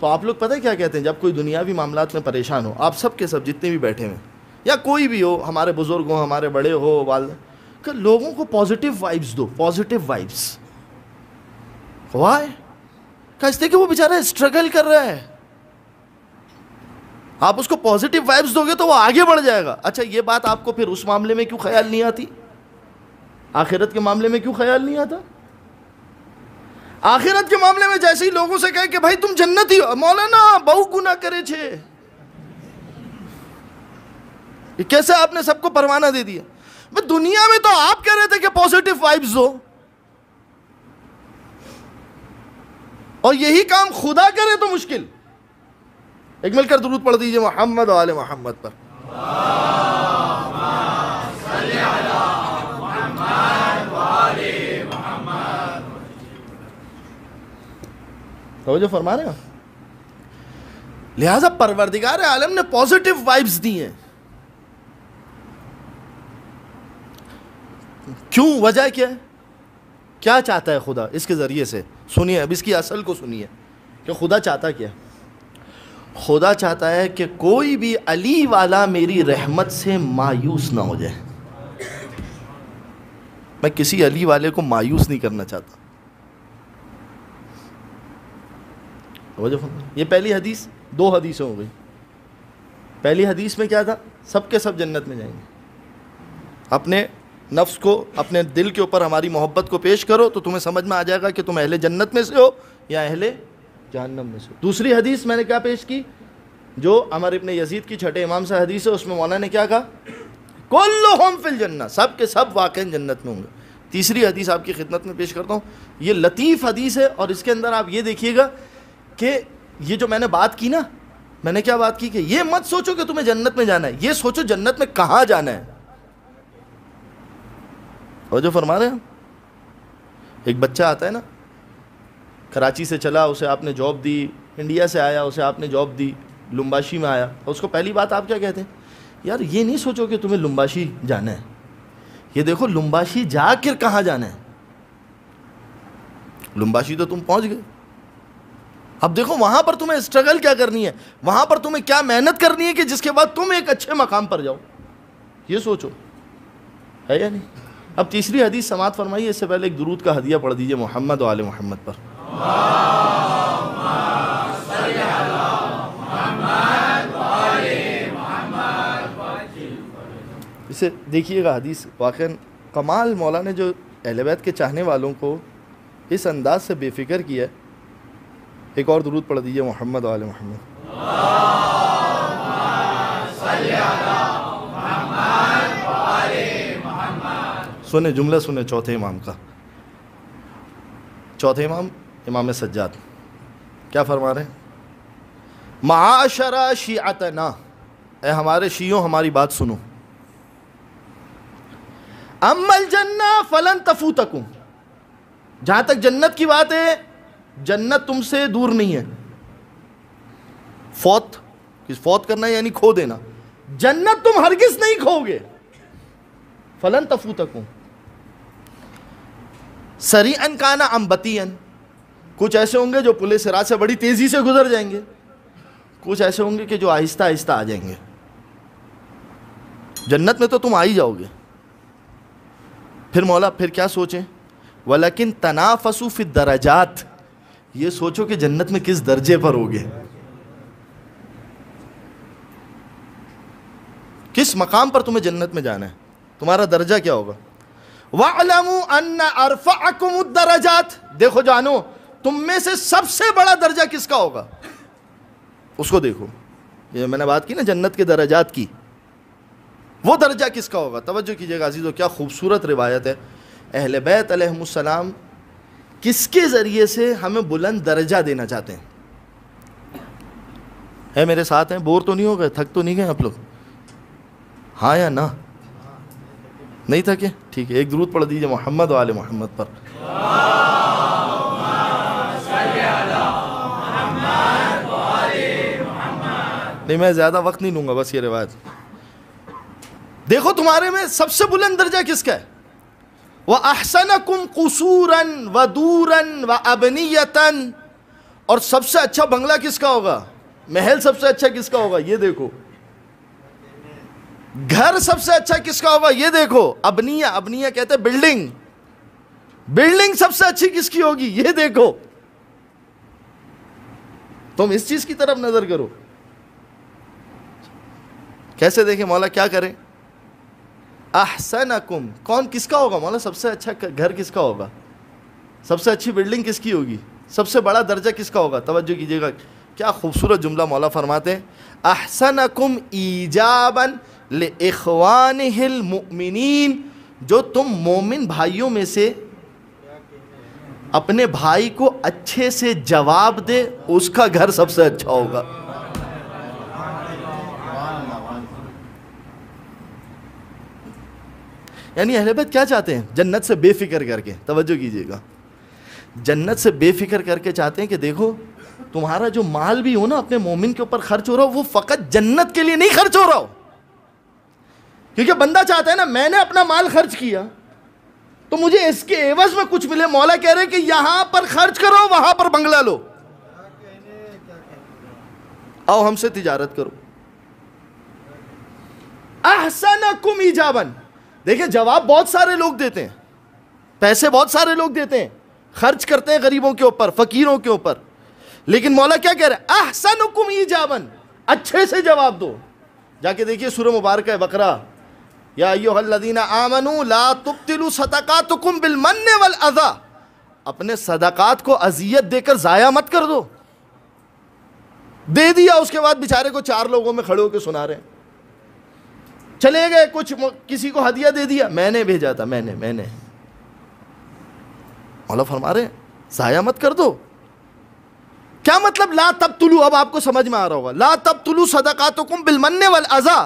تو آپ لوگ پتہ کیا کہتے ہیں، جب کوئی دنیاوی معاملات میں پریشان ہو، آپ سب کے سب جتنے بھی بیٹھے ہیں یا کوئی بھی ہو، ہمارے بزرگ ہو، ہمارے بڑے ہو، والد، کہ لوگوں کو پازیٹیو وائبس دو، پازیٹیو وائبس۔ وائے کہ اس لیے کہ وہ بیچارہ اسٹرگل کر رہا ہے، آپ اس کو پازیٹیو وائبس دو گے تو وہ آگے بڑھ جائے گا۔ اچھا یہ بات آپ کو پھر اس معاملے میں کیوں خیال نہیں آتی؟ آخرت کے معاملے میں کیوں خیال نہیں آتا؟ آخرت کے معاملے میں جیسے ہی لوگوں سے کہے کہ بھائی تم جنتی ہو، مولانا بہو گناہ کرے چھے، یہ کیسے آپ نے سب کو پروانہ دے دیا؟ دنیا میں تو آپ کہہ رہے تھے کہ پازیٹیو وائبس دو، اور یہی کام خدا کرے تو مشکل۔ ایک مل کر درود پڑھ دیجئے محمد و آل محمد پر۔ توجہ فرما رہے ہیں؟ لہذا پروردگار عالم نے پازیٹیو وائبس دی ہیں۔ کیوں؟ وجہ کیا ہے؟ کیا چاہتا ہے خدا اس کے ذریعے سے؟ سنیے اب اس کی اصل کو سنیے کہ خدا چاہتا کیا ہے۔ خدا چاہتا ہے کہ کوئی بھی علی والا میری رحمت سے مایوس نہ ہو جائے۔ میں کسی علی والے کو مایوس نہیں کرنا چاہتا۔ یہ پہلی حدیث، دو حدیثیں ہو گئی۔ پہلی حدیث میں کیا تھا؟ سب کے سب جنت میں جائیں گے۔ اپنے نفس کو، اپنے دل کے اوپر ہماری محبت کو پیش کرو تو تمہیں سمجھ میں آ جائے گا کہ تم اہل جنت میں سے ہو یا اہل جہنم میں سے ہو۔ دوسری حدیث میں نے کیا پیش کی؟ جو عمر ابن یزید کی چھٹے امام سے حدیث ہے، اس میں مولانا نے کیا کہا؟ کلہم فی الجنہ، سب کے سب واقعی جنت میں ہوں گے۔ تیسری حدیث آپ کی خدمت میں پیش کرتا ہوں، یہ لطیف حدیث ہے، اور اس کے اندر آپ یہ دیکھیے گا کہ یہ جو میں نے بات کی نا، میں نے کیا بات کی کہ یہ مت سوچو کہ تمہیں جنت میں جانا ہے، یہ سوچو جنت میں کہاں جانا ہے۔ اور جو فرما رہے ہیں، ایک بچہ آتا ہے نا، کراچی سے چلا، اسے آپ نے جاب دی، انڈیا سے آیا، اسے آپ نے جاب دی، لمباشی میں آیا، اس کو پہلی بات آپ کیا کہتے ہیں؟ یار یہ نہیں سوچو کہ تمہیں لمباشی جانا ہے، یہ دیکھو لمباشی جا کر کہاں جانا ہے۔ لمباشی تو تم پہنچ گئے، اب دیکھو وہاں پر تمہیں اسٹرگل کیا کرنی ہے، وہاں پر تمہیں کیا محنت کرنی ہے کہ جس کے بعد تم ایک اچھے مقام پر جاؤ، یہ سوچو، ہے یا نہیں؟ اب تیسری حدیث سماعت فرمائیے، اس سے پہلے ایک درود کا ہدیہ پڑھ دیجئے محمد و آل محمد پر۔ اسے دیکھیے گا حدیث، واقعاً کمال مولا نے جو اہل بیت کے چاہنے والوں کو اس انداز سے بے فکر کیا ہے۔ ایک اور درود پڑھ دیجئے محمد و آل محمد۔ سنیں جملہ سنیں چوتھے امام کا، چوتھے امام امام سجاد کیا فرما رہے ہیں؟ معاشر شیعتنا، اے ہمارے شیعوں ہماری بات سنو، اما الجنہ فلن تفوتکم، جہاں تک جنت کی بات ہے جنت تم سے دور نہیں ہے، فوت کرنا یعنی کھو دینا، جنت تم ہرگز نہیں کھو گے، فلن تفوتکم سریعن کانا ام بطیعن، کچھ ایسے ہوں گے جو پل صراط سے بڑی تیزی سے گزر جائیں گے، کچھ ایسے ہوں گے کہ جو آہستہ آہستہ آ جائیں گے، جنت میں تو تم آ ہی جاؤ گے۔ پھر مولا پھر کیا سوچیں؟ وَلَكِن تَنَافَسُوا فِي الدَّرَجَاتِ، یہ سوچو کہ جنت میں کس درجے پر ہوگے، کس مقام پر تمہیں جنت میں جانا ہے، تمہارا درجہ کیا ہوگا۔ وَاعْلَمُوا أَنَّ أَرْفَعَكُمُ الدَّرَجَاتِ، دیکھو جانو تم میں سے سب سے بڑا درجہ کس کا ہوگا، اس کو دیکھو۔ یہ میں نے بات کی نا جنت کے درجات کی، وہ درجہ کس کا ہوگا؟ توجہ کیجئے گا عزیزو، کیا خوبصورت روایت ہے۔ اہل بیت علیہم السلام کس کے ذریعے سے ہمیں بلند درجہ دینا چاہتے ہیں؟ ہے میرے ساتھ ہیں؟ بور تو نہیں ہو گئے؟ تھک تو نہیں گئے آپ لوگ؟ ہاں یا نہ؟ نہیں تھکے؟ ٹھیک ہے، ایک درود پڑھ دیجئے محمد و آل محمد پر۔ نہیں میں زیادہ وقت نہیں لوں گا، بس یہ روایت دیکھو تمہارے میں سب سے بلند درجہ کس کا ہے۔ وَأَحْسَنَكُمْ قُصُورًا وَدُورًا وَأَبْنِيَّةً، اور سب سے اچھا بنگلہ کس کا ہوگا، محل سب سے اچھا کس کا ہوگا، یہ دیکھو۔ گھر سب سے اچھا کس کا ہوگا، یہ دیکھو۔ ابنیہ، ابنیہ کہتے ہیں بلڈنگ، بلڈنگ سب سے اچھی کس کی ہوگی، یہ دیکھو۔ تم اس چیز کی طرف نظر کرو۔ کیسے دیکھیں مولا، کیا کریں؟ احسنکم، کون کس کا ہوگا مولا، سب سے اچھا گھر کس کا ہوگا، سب سے اچھی بلڈنگ کس کی ہوگی، سب سے بڑا درجہ کس کا ہوگا؟ توجہ کیجئے گا، کیا خوبصورت جملہ مولا فرماتے ہیں، احسنکم ایجابا لاخوانہ المؤمنین، جو تم مومن بھائیوں میں سے اپنے بھائی کو اچھے سے جواب دے، اس کا گھر سب سے اچھا ہوگا۔ یعنی اہل بیت کیا چاہتے ہیں؟ جنت سے بے فکر کر کے، توجہ کیجئے گا، جنت سے بے فکر کر کے چاہتے ہیں کہ دیکھو تمہارا جو مال بھی ہو نا اپنے مومن کے اوپر خرچ ہو رہا ہو، وہ فقط جنت کے لیے نہیں خرچ ہو رہا ہو، کیونکہ بندہ چاہتا ہے نا میں نے اپنا مال خرچ کیا تو مجھے اس کے عوض میں کچھ ملے۔ مولا کہہ رہے کہ یہاں پر خرچ کرو، وہاں پر بنگلہ لو، آؤ ہم سے تجارت کرو۔ احسنکم ایجابا، دیکھیں جواب بہت سارے لوگ دیتے ہیں، پیسے بہت سارے لوگ دیتے ہیں، خرچ کرتے ہیں غریبوں کے اوپر، فقیروں کے اوپر، لیکن مولا کیا کہہ رہے ہیں؟ احسنکم ایجابا، اچھے سے جواب دو۔ جا کے دیکھیے سورہ مبارکہ بقرہ، یا ایھا الذین آمنوا لا تبطلوا صدقاتکم بالمن والاذی، اپنے صدقات کو اذیت دے کر ضائع مت کر دو۔ دے دیا، اس کے بعد بیچارے کو 4 لوگوں میں کھڑے ہو کے سنا رہے ہیں، چلے گئے، کچھ کسی کو ہدیہ دے دیا، میں نے بھیجا تھا، میں نے مولا فرما رہے ہیں ضائع مت کر دو۔ کیا مطلب لا تبطلوا؟ اب آپ کو سمجھ میں آ رہا ہوگا، لا تبطلوا صدقاتکم بالمن والاذی،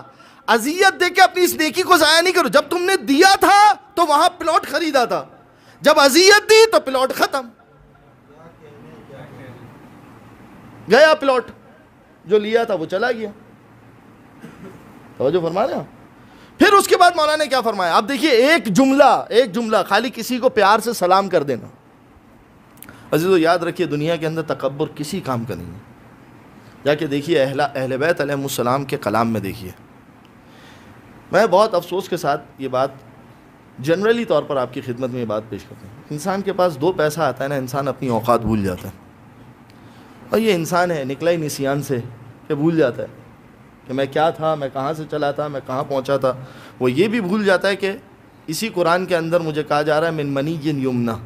اذیت دے کے اپنی اس نیکی کو ضائع نہیں کرو۔ جب تم نے دیا تھا تو وہاں پلاٹ خریدا تھا، جب اذیت دی تو پلاٹ ختم، گیا پلاٹ۔ جو لیا تھا وہ چلا گیا. توجہ فرما رہے ہیں. پھر اس کے بعد مولانا نے کیا فرمایا؟ اب دیکھیے ایک جملہ خالی کسی کو پیار سے سلام کر دینا. عزیزو یاد رکھیے دنیا کے اندر تکبر کسی کام کا نہیں ہے. جا کے دیکھیے اہل بیت علیہ السلام کے کلام میں دیکھیے. میں بہت افسوس کے ساتھ یہ بات جنرلی طور پر آپ کی خدمت میں یہ بات پیش کرتا ہوں. انسان کے پاس 2 پیسہ آتا ہے نا، انسان اپنی اوقات بھول جاتا ہے. اور یہ انسان ہے نکلا ہی نسیان سے کہ بھول جاتا ہے کہ میں کیا تھا، میں کہاں سے چلا تھا، میں کہاں پہنچا تھا. وہ یہ بھی بھول جاتا ہے کہ اسی قرآن کے اندر مجھے کہا جا رہا ہے من منی یمنا.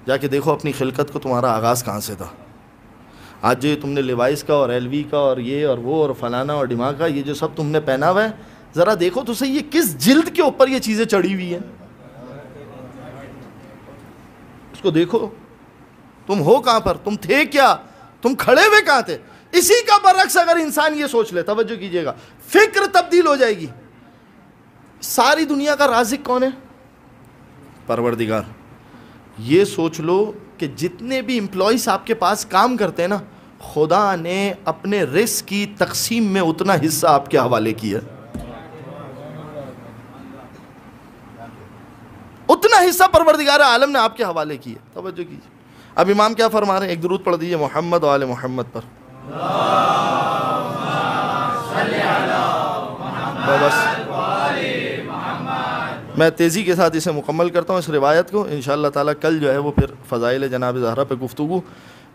جا کے دیکھو اپنی خلقت کو تمہارا آغاز کہاں سے تھا. آج جو تم نے لیوائس کا اور ایل وی کا اور یہ اور وہ اور فلانا اور ڈماغ کا یہ جو سب تم نے پہنا ہوا ہے، ذرا دیکھو تو صحیح یہ کس جلد کے اوپر یہ چیزیں چڑھی ہوئی ہیں. اس کو دیکھو تم ہو کہاں پر، تم تھے کیا، تم کھڑے ہوئے کہاں تھے. اسی کا برعکس اگر انسان یہ سوچ لے، توجہ کیجئے گا، فکر تبدیل ہو جائے گی. ساری دنیا کا رازق کون ہے؟ پروردگار. یہ سوچ لو کہ جتنے بھی امپلائیز آپ کے پاس کام کرتے ہیں نا، خدا نے اپنے رزق کی تقسیم میں اتنا حصہ آپ کے حوالے کیا. اتنا حصہ پروردگار عالم نے آپ کے حوالے کیا. توجہ کیجئے. اب امام کیا فرما رہے ہیں؟ ایک درود پڑھ دیجئے محمد و آل محمد پر. میں تیزی کے ساتھ اسے مکمل کرتا ہوں اس روایت کو. انشاءاللہ تعالیٰ کل جو ہے وہ پھر فضائل جناب زہرا پہ گفتگو.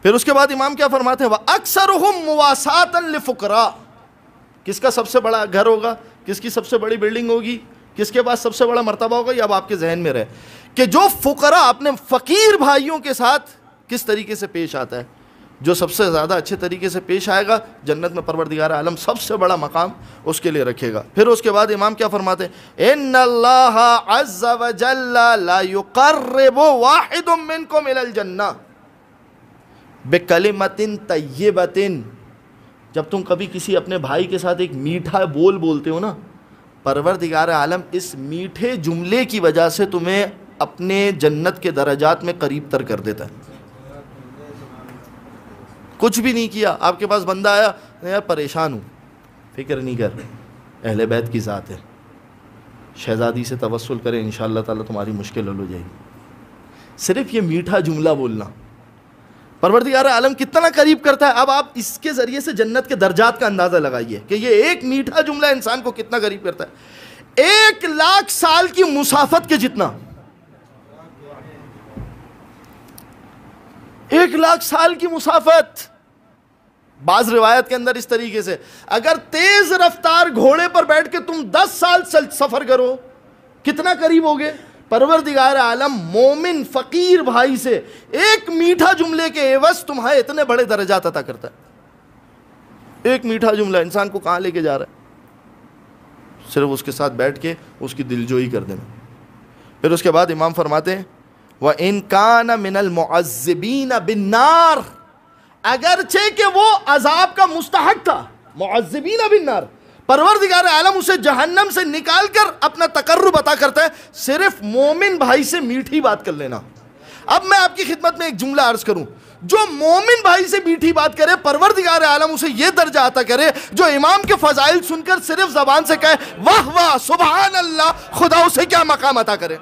پھر اس کے بعد امام کیا فرماتے ہیں؟ وَأَكْثَرُهُمْ مُوَاسَاةً لِفُقْرَاء. کس کا سب سے بڑا گھر ہوگا، کس کی سب سے بڑی بلڈنگ ہوگی، کس کے پاس سب سے بڑا مرتبہ ہوگا، یہ اب آپ کے ذہن میں رہے کہ جو فقراء اپنے فقیر بھائیوں کے ساتھ کس طریقے سے پیش آتا ہے. جو سب سے زیادہ اچھے طریقے سے پیش آئے گا جنت میں پروردگار عالم سب سے بڑا مقام اس کے لیے رکھے گا. پھر اس کے بعد امام کیا فرماتے ہیں؟ ان اللہ عز وجل لا یقرب واحد منکم الی الجنہ بکلمۃ طیبۃ. جب تم کبھی کسی اپنے بھائی کے ساتھ ایک میٹھا بول بولتے ہو نا، پروردگار عالم اس میٹھے جملے کی وجہ سے تمہیں اپنے جنت کے درجات میں قریب تر کر دیتا ہے. کچھ بھی نہیں کیا، آپ کے پاس بندہ آیا، یار پریشان ہوں، فکر نہیں کر، اہل بیت کی ذات ہے، شہزادی سے توسل کریں انشاءاللہ تعالیٰ تمہاری مشکل حل ہو جائے گی. صرف یہ میٹھا جملہ بولنا پروردگار عالم کتنا قریب کرتا ہے. اب آپ اس کے ذریعے سے جنت کے درجات کا اندازہ لگائیے کہ یہ ایک میٹھا جملہ انسان کو کتنا قریب کرتا ہے. 1,00,000 سال کی مسافت کے جتنا. 1,00,000 سال کی مسافت. بعض روایت کے اندر اس طریقے سے اگر تیز رفتار گھوڑے پر بیٹھ کے تم 10 سال سفر کرو کتنا قریب ہوگے. پروردگار عالم مومن فقیر بھائی سے ایک میٹھا جملے کے عوض تمہارے اتنے بڑے درجات عطا کرتا ہے. ایک میٹھا جملہ انسان کو کہاں لے کے جا رہا ہے؟ صرف اس کے ساتھ بیٹھ کے اس کی دلجوئی کر دینا. پھر اس کے بعد امام فرماتے ہیں وَإِن كَانَ مِنَ الْمُعَذِّبِينَ بِالنَّارِ. اگرچہ کہ وہ عذاب کا مستحق تھا، معذبین بالنار، پروردگار عالم اسے جہنم سے نکال کر اپنا تقرب عطا کرتا ہے صرف مومن بھائی سے میٹھی بات کر لینا. اب میں آپ کی خدمت میں ایک جملہ عرض کروں، جو مومن بھائی سے میٹھی بات کرے پروردگار عالم اسے یہ درجہ عطا کرے جو امام کے فضائل سن کر صرف زبان سے کہے واہ واہ سبحان اللہ، خدا اسے کیا مقام عطا کرے.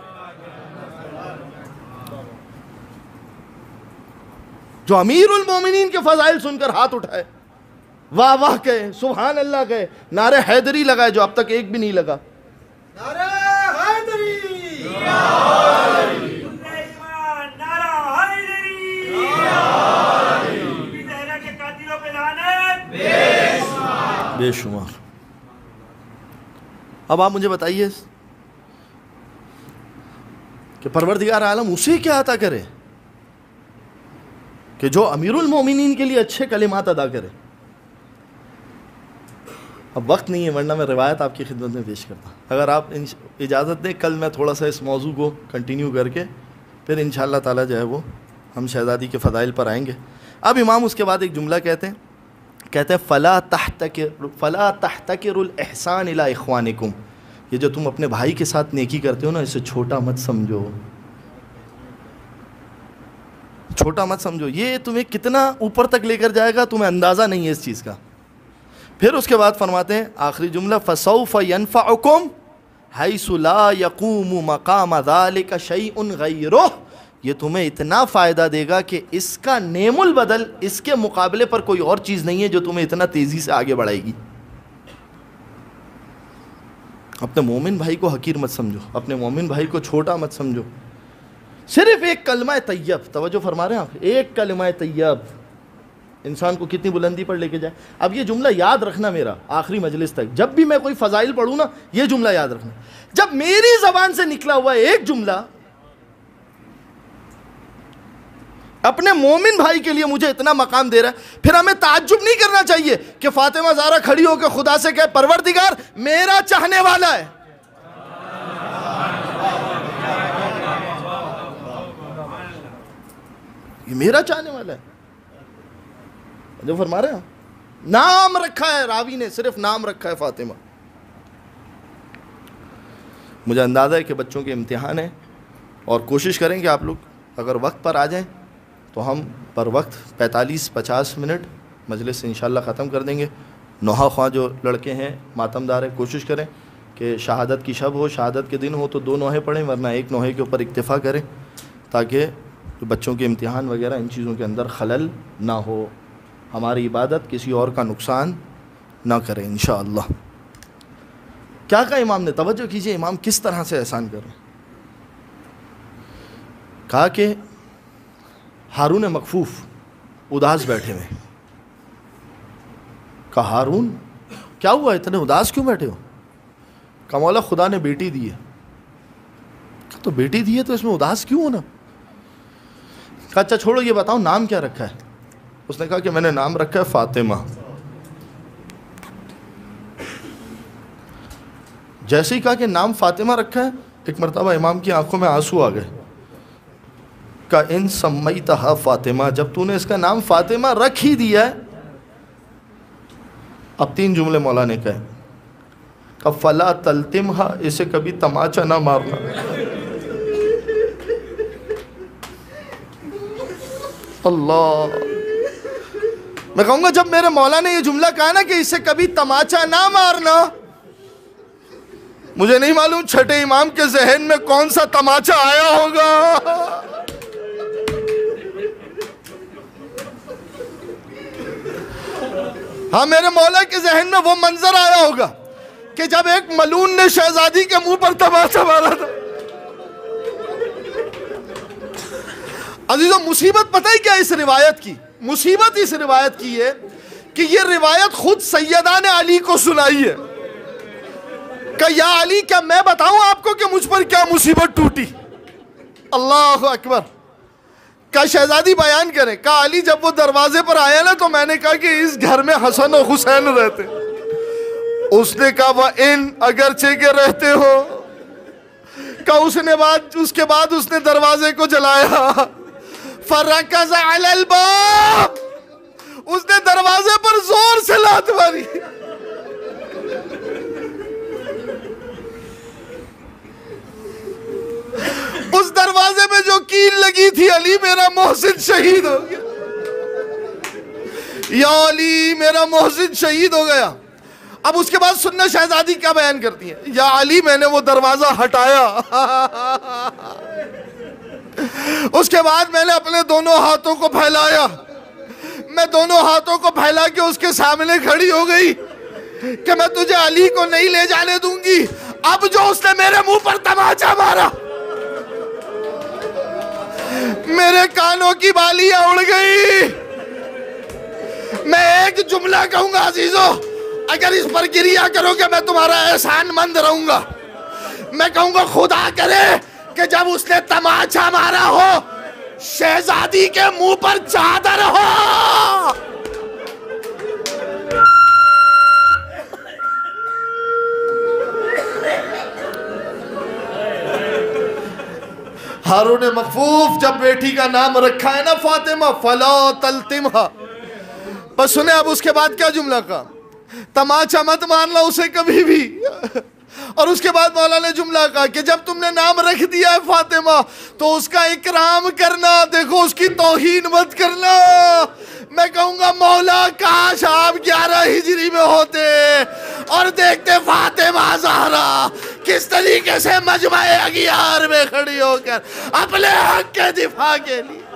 جو امیر المومنین کے فضائل سن کر ہاتھ اٹھائے، واہ واہ کہے، سبحان اللہ کہے، نعرہ حیدری لگائے جو اب تک ایک بھی نہیں لگا. نعرہ حیدری، بے شمار. اب آپ مجھے بتائیے کہ پروردگار عالم اسے کیا عطا کرے کہ جو امیر المومنین کے لیے اچھے کلمات ادا کرے. اب وقت نہیں ہے ورنہ میں روایت آپ کی خدمت میں پیش کرتا. اگر آپ اجازت دیں کل میں تھوڑا سا اس موضوع کو کنٹینیو کر کے پھر انشاءاللہ تعالیٰ جو ہے وہ ہم شہزادی کے فضائل پر آئیں گے. اب امام اس کے بعد ایک جملہ کہتے ہیں فلا تحتکر الاحسان الی اخوانکم. یہ جو تم اپنے بھائی کے ساتھ نیکی کرتے ہو نا، اسے چھوٹا مت سمجھو، چھوٹا مت سمجھو. یہ تمہیں کتنا اوپر تک لے کر جائے گا تمہیں اندازہ نہیں ہے اس چیز کا. پھر اس کے بعد فرماتے ہیں آخری جملہ فَسَوْفَ يَنْفَعُكُمْ حَيْثُ لَا يَقُومُ مَقَامَ ذَلِكَ شَيْءٌ غَيْرُهُ، یہ تمہیں اتنا فائدہ دے گا کہ اس کا نعم البدل، اس کے مقابلے پر کوئی اور چیز نہیں ہے جو تمہیں اتنا تیزی سے آگے بڑھائے گی۔ اپنے مومن بھائی کو حقیر مت سمجھو، اپنے مومن بھائی کو چھوٹا مت سمجھو۔ صرف ایک کلمہ طیب، توجہ فرما رہے ہیں آپ، ایک کلمہ طیب انسان کو کتنی بلندی پر لے کے جائے۔ اب یہ جملہ یاد رکھنا میرا آخری مجلس تک، جب بھی میں کوئی فضائل پڑھوں نا یہ جملہ یاد رکھنا، جب میری زبان سے نکلا ہوا ایک جملہ اپنے مومن بھائی کے لیے مجھے اتنا مقام دے رہا ہے، پھر ہمیں تعجب نہیں کرنا چاہیے کہ فاطمہ زہرا کھڑی ہو کے خدا سے کہے پروردگار میرا چاہنے والا ہے۔ یہ میرا چاہنے والا ہے، جو فرما رہے ہیں نام رکھا ہے راوی نے، صرف نام رکھا ہے فاطمہ۔ مجھے اندازہ ہے کہ بچوں کے امتحان ہیں اور کوشش کریں کہ آپ لوگ اگر وقت پر آ جائیں تو ہم پر وقت 45-50 منٹ مجلس انشاءاللہ ختم کر دیں گے۔ نوحہ خواہ جو لڑکے ہیں ماتم دار ہیں، کوشش کریں کہ شہادت کی شب ہو، شہادت کے دن ہو تو 2 نوحے پڑھیں، ورنہ ایک نوحے کے اوپر اکتفا کریں تاکہ بچوں کے امتحان وغیرہ ان چیزوں کے اندر خلل نہ ہو، ہماری عبادت کسی اور کا نقصان نہ کرے انشاءاللہ۔ کیا کہا امام نے؟ توجہ کیجئے امام کس طرح سے احسان کر رہے ہیں۔ کہا کہ ہارون مکفوف اداس بیٹھے ہوئے، کہا ہارون کیا ہوا اتنے اداس کیوں بیٹھے ہو؟ کہا مولا خدا نے بیٹی دی ہے۔ کہا تو بیٹی دی ہے تو اس میں اداس کیوں ہونا؟ کہا اچھا چھوڑو یہ بتاؤ نام کیا رکھا ہے؟ اس نے کہا کہ میں نے نام رکھا ہے فاطمہ۔ جیسے ہی کہا کہ نام فاطمہ رکھا ہے، ایک مرتبہ امام کی آنکھوں میں آنسو آ گئے۔ کہا ان سمیتہا فاطمہ، جب تو نے اس کا نام فاطمہ رکھ ہی دیا ہے۔ اب 3 جملے مولا نے کہے، کہا فلا تلتمہا، اسے کبھی تماچا نہ مارنا۔ اللہ، میں کہوں گا جب میرے مولا نے یہ جملہ کہا نا کہ اسے کبھی تماچا نہ مارنا، مجھے نہیں معلوم چھٹے امام کے ذہن میں کون سا تماچا آیا ہوگا۔ ہاں میرے مولا کے ذہن میں وہ منظر آیا ہوگا کہ جب ایک ملون نے شہزادی کے منہ پر تماچا مارا تھا۔ عزیزو مصیبت پتہ ہی کیا اس روایت کی؟ مصیبت اس روایت کی ہے کہ یہ روایت خود سیدہ نے علی کو سنائی ہے کہ یا علی کیا میں بتاؤں آپ کو کہ مجھ پر کیا مصیبت ٹوٹی؟ اللہ اکبر۔ کہا شہزادی بیان کریں۔ کہا علی جب وہ دروازے پر آیا نا تو میں نے کہا کہ اس گھر میں حسن و حسین رہتے۔ اس نے کہا وَإِن، اگرچہ کہ رہتے ہو۔ کہا اس کے بعد اس نے دروازے کو جلایا۔ فَرَكَزَ عَلَى الْبَابِ، اس نے دروازے پر زور سے لات ماری۔ اس دروازے میں جو کیل لگی تھی، علی میرا محسن شہید ہو گیا، یا علی میرا محسن شہید ہو گیا۔ اب اس کے بعد سننا شہزادی کیا بیان کرتی ہیں، یا علی میں نے وہ دروازہ ہٹایا، اس کے بعد میں نے اپنے دونوں ہاتھوں کو پھیلایا، میں دونوں ہاتھوں کو پھیلا کے اس کے سامنے کھڑی ہو گئی کہ میں تجھے علی کو نہیں لے جانے دوں گی۔ اب جو اس نے میرے منہ پر تماچا مارا، میرے کانوں کی بالیاں اڑ گئی۔ میں ایک جملہ کہوں گا عزیزو، اگر اس پر گریہ کرو کہ میں تمہارا احسان مند رہوں گا۔ میں کہوں گا خدا کرے کہ جب اس نے تماچا مارا ہو شہزادی کے منہ پر چادر ہو۔ ہارون مخفوف جب بیٹی کا نام رکھا ہے نا فاطمہ، فلا تلتمہا، بس سنیں اب اس کے بعد کیا جملہ کہا، تماچا مت مارنا اسے کبھی بھی۔ اور اس کے بعد مولا نے جملہ کہا کہ جب تم نے نام رکھ دیا ہے فاطمہ تو اس کا اکرام کرنا، دیکھو اس کی توہین مت کرنا۔ میں کہوں گا مولا کاش آپ 11 ہجری میں ہوتے اور دیکھتے فاطمہ زہرا کس طریقے سے مجمع اغیار میں کھڑی ہو کر اپنے حق کے دفاع کے لیے